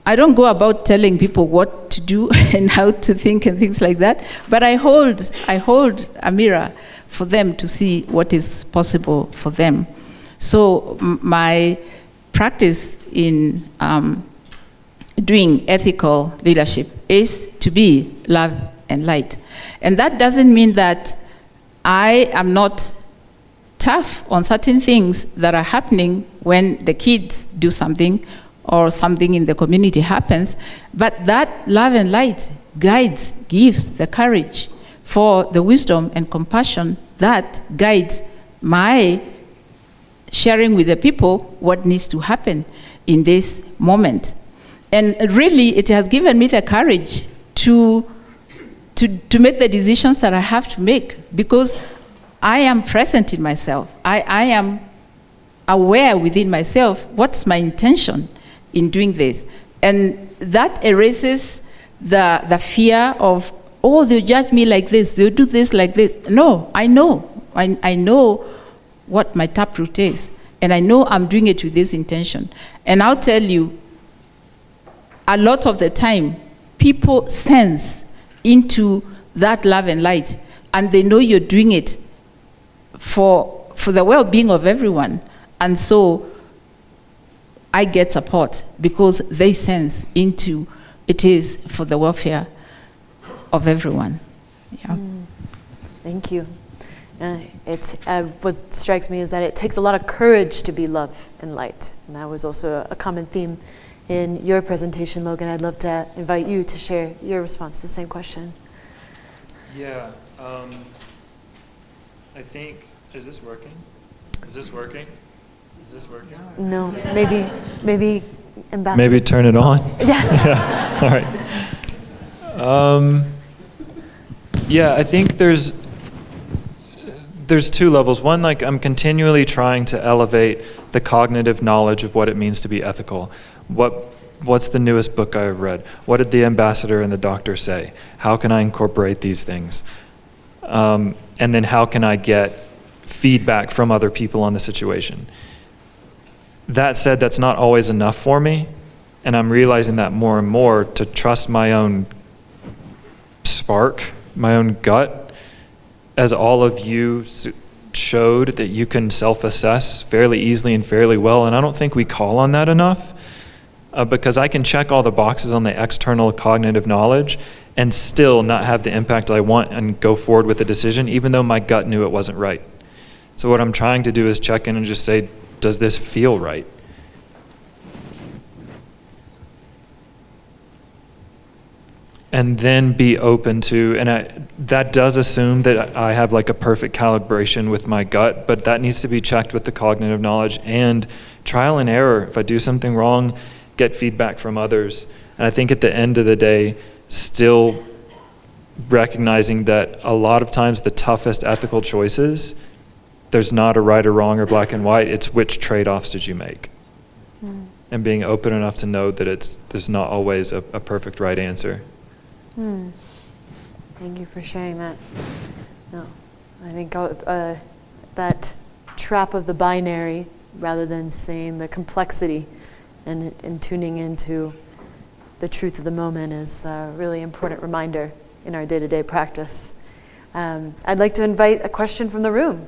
don't go about telling people what to do and how to think and things like that, but I hold a mirror for them to see what is possible for them. So my practice in doing ethical leadership is to be love and light. And that doesn't mean that I am not tough on certain things that are happening when the kids do something or something in the community happens, but that love and light guides, gives the courage for the wisdom and compassion that guides my sharing with the people what needs to happen in this moment. And really, it has given me the courage to to make the decisions that I have to make, because I am present in myself. I am aware within myself what's my intention in doing this. And that erases the fear of, oh, they'll judge me like this, they'll do this like this. No, I know. I know what my taproot is, and I know I'm doing it with this intention. And I'll tell you, a lot of the time, people sense into that love and light, and they know you're doing it for the well-being of everyone. And so I get support because they sense into it is for the welfare of everyone. Yeah. Thank you. What strikes me is that it takes a lot of courage to be love and light. And that was also a common theme in your presentation, Logan. I'd love to invite you to share your response to the same question. Yeah, I think, is this working? Is this working? Is this working? No, maybe Ambassador. Maybe turn it on? Yeah. Yeah, all right. Yeah, I think there's two levels. One, like I'm continually trying to elevate the cognitive knowledge of what it means to be ethical. What's the newest book I've read? What did the ambassador and the doctor say? How can I incorporate these things? And then how can I get feedback from other people on the situation? That said, that's not always enough for me, and I'm realizing that more and more, to trust my own spark, my own gut, as all of you showed that you can self-assess fairly easily and fairly well, and I don't think we call on that enough, because I can check all the boxes on the external cognitive knowledge and still not have the impact I want and go forward with the decision, even though my gut knew it wasn't right. So what I'm trying to do is check in and just say, does this feel right? And then be open to, and that does assume that I have like a perfect calibration with my gut, but that needs to be checked with the cognitive knowledge and trial and error. If I do something wrong, get feedback from others. And I think at the end of the day, still recognizing that a lot of times the toughest ethical choices, there's not a right or wrong or black and white, it's which trade-offs did you make? And being open enough to know that there's not always a perfect right answer. Thank you for sharing that. No, I think that trap of the binary, rather than saying the complexity and tuning into the truth of the moment, is a really important reminder in our day-to-day practice. I'd like to invite a question from the room.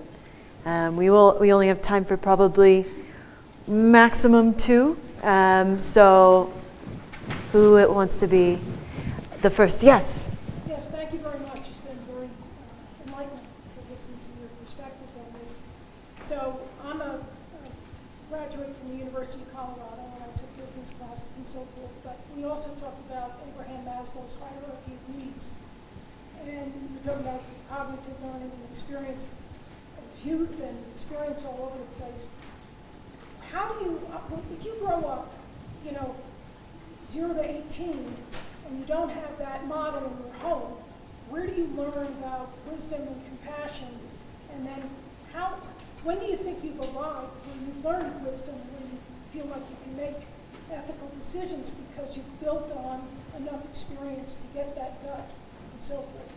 We only have time for probably maximum 2. So who wants to be the first? Yes. Yes, thank you very much. It's been very enlightening to listen to your perspectives on this. So I'm a graduate from the University of Colorado, and I took business classes and so forth, but we also talked about Abraham Maslow's hierarchy of needs. And we were talking about cognitive learning and experience as youth and experience all over the place. How do you, if you grow up, 0 to 18, and you don't have that model in your home, where do you learn about wisdom and compassion? And then when do you think you've arrived where you've learned wisdom, where you feel like you can make ethical decisions because you've built on enough experience to get that gut and so forth?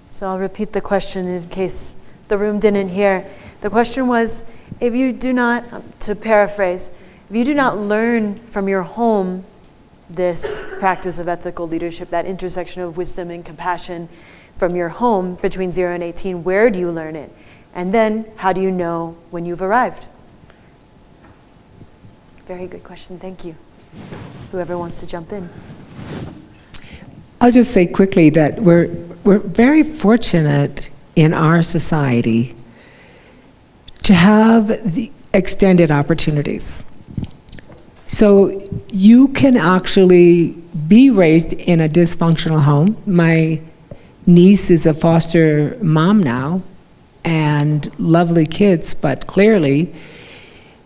So I'll repeat the question in case the room didn't hear. The question was, if you do not, to paraphrase, if you do not learn from your home this practice of ethical leadership, that intersection of wisdom and compassion from your home between 0 and 18, where do you learn it? And then how do you know when you've arrived? Very good question, thank you. Whoever wants to jump in. I'll just say quickly that we're very fortunate in our society to have the extended opportunities. So you can actually be raised in a dysfunctional home. My niece is a foster mom now, and lovely kids, but clearly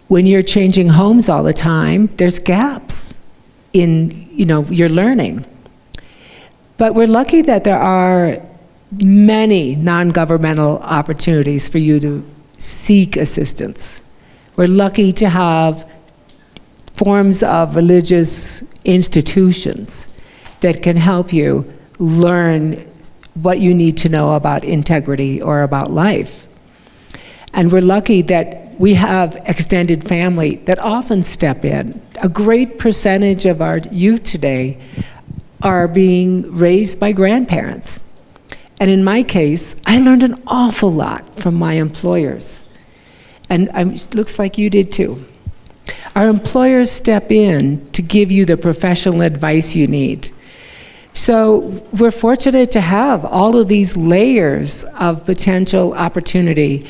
when you're changing homes all the time, there's gaps in your learning. But we're lucky that there are many non-governmental opportunities for you to seek assistance. We're lucky to have forms of religious institutions that can help you learn what you need to know about integrity or about life. And we're lucky that we have extended family that often step in. A great percentage of our youth today are being raised by grandparents. And in my case, I learned an awful lot from my employers. And it looks like you did too. Our employers step in to give you the professional advice you need. So we're fortunate to have all of these layers of potential opportunity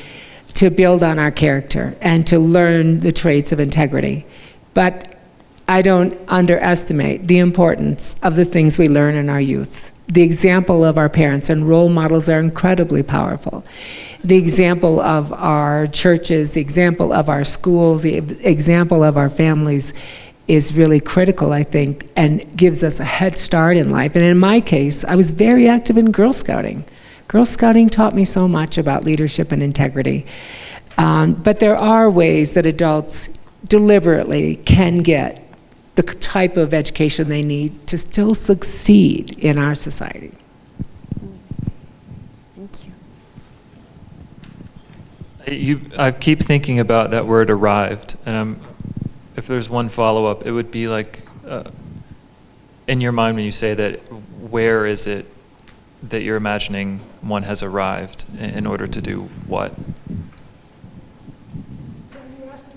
to build on our character and to learn the traits of integrity. But I don't underestimate the importance of the things we learn in our youth. The example of our parents and role models are incredibly powerful. The example of our churches, the example of our schools, the example of our families is really critical, I think, and gives us a head start in life. And in my case, I was very active in Girl Scouting. Girl Scouting taught me so much about leadership and integrity. But there are ways that adults deliberately can get the type of education they need to still succeed in our society. Thank you. I keep thinking about that word arrived, and if there's one follow-up, it would be like, in your mind when you say that, where is it that you're imagining one has arrived in order to do what?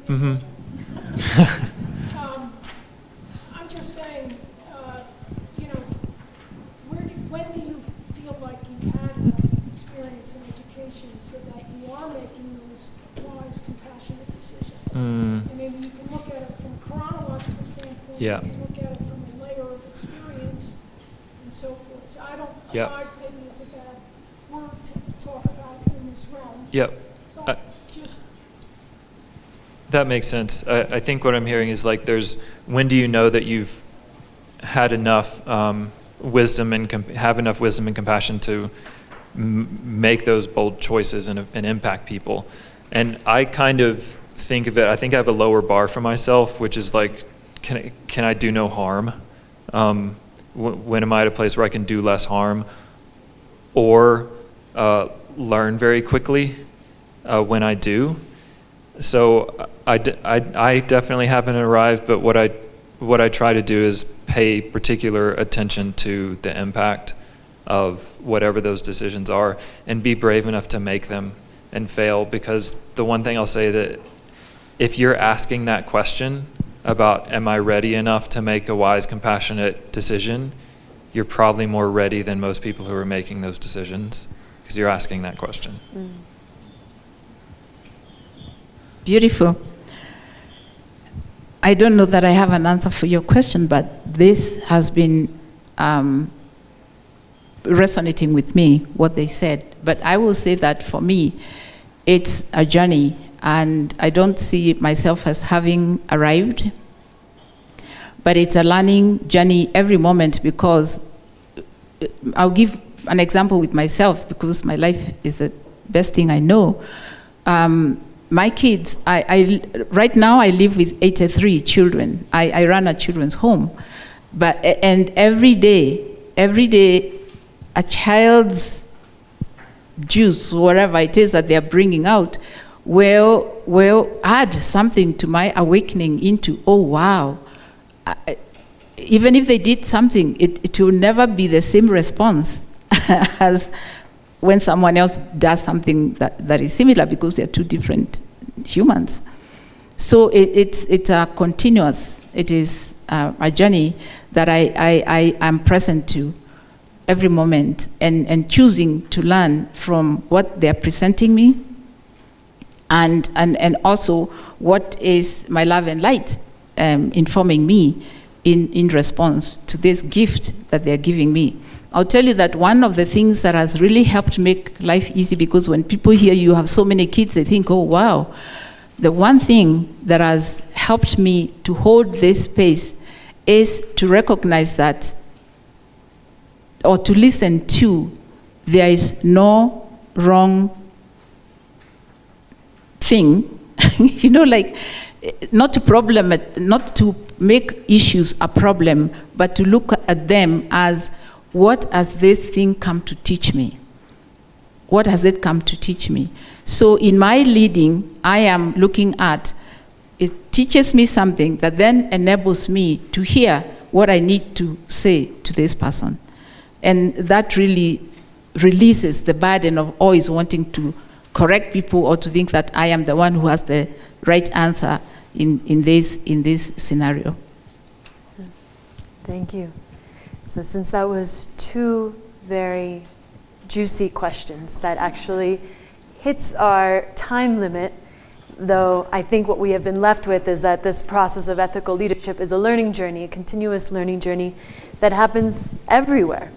Mm-hmm. I'm just saying, when do you feel like you've had enough experience in education so that you are making those wise, compassionate decisions? I mean, you can look at it from a chronological standpoint, you can look at it from a layer of experience, and so forth. So I don't, arrive maybe is a bad word to talk about in this realm. But just... That makes sense. I think what I'm hearing is like when do you know that you've had enough wisdom and have enough wisdom and compassion to make those bold choices and impact people? And I kind of think of it, I think I have a lower bar for myself, which is like, can I do no harm? When am I at a place where I can do less harm? Or learn very quickly when I do? So I definitely haven't arrived, but what I try to do is pay particular attention to the impact of whatever those decisions are and be brave enough to make them and fail, because the one thing I'll say that if you're asking that question about am I ready enough to make a wise, compassionate decision, you're probably more ready than most people who are making those decisions because you're asking that question. Beautiful. I don't know that I have an answer for your question, but this has been resonating with me, what they said. But I will say that for me, it's a journey, and I don't see myself as having arrived, but it's a learning journey every moment, because I'll give an example with myself, because my life is the best thing I know. My kids, right now I live with 83 children. I run a children's home. And every day, a child's juice, whatever it is that they're bringing out, will add something to my awakening into, oh wow. Even if they did something, it will never be the same response as when someone else does something that is similar, because they're two different humans. So it's a continuous, it is a journey that I am present to every moment, and choosing to learn from what they're presenting me, and also what is my love and light informing me in response to this gift that they're giving me. I'll tell you that one of the things that has really helped make life easy, because when people hear you have so many kids, they think, oh wow. The one thing that has helped me to hold this space is to recognize that or to listen to, there is no wrong thing. You know, like, not to make issues a problem, but to look at them as, what has this thing come to teach me? What has it come to teach me? So in my leading, I am looking at, it teaches me something that then enables me to hear what I need to say to this person. And that really releases the burden of always wanting to correct people or to think that I am the one who has the right answer in this scenario. Thank you. So since that was two very juicy questions that actually hits our time limit, though I think what we have been left with is that this process of ethical leadership is a learning journey, a continuous learning journey that happens everywhere.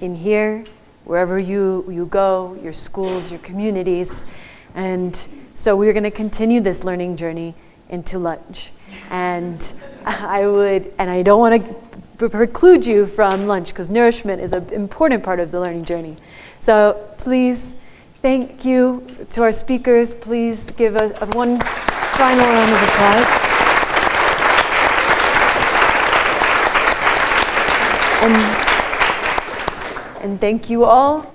In here, wherever you go, your schools, your communities. And so we're going to continue this learning journey into lunch. And I don't want to preclude you from lunch, because nourishment is an important part of the learning journey. So please, thank you to our speakers. Please give us one final round of applause. And thank you all.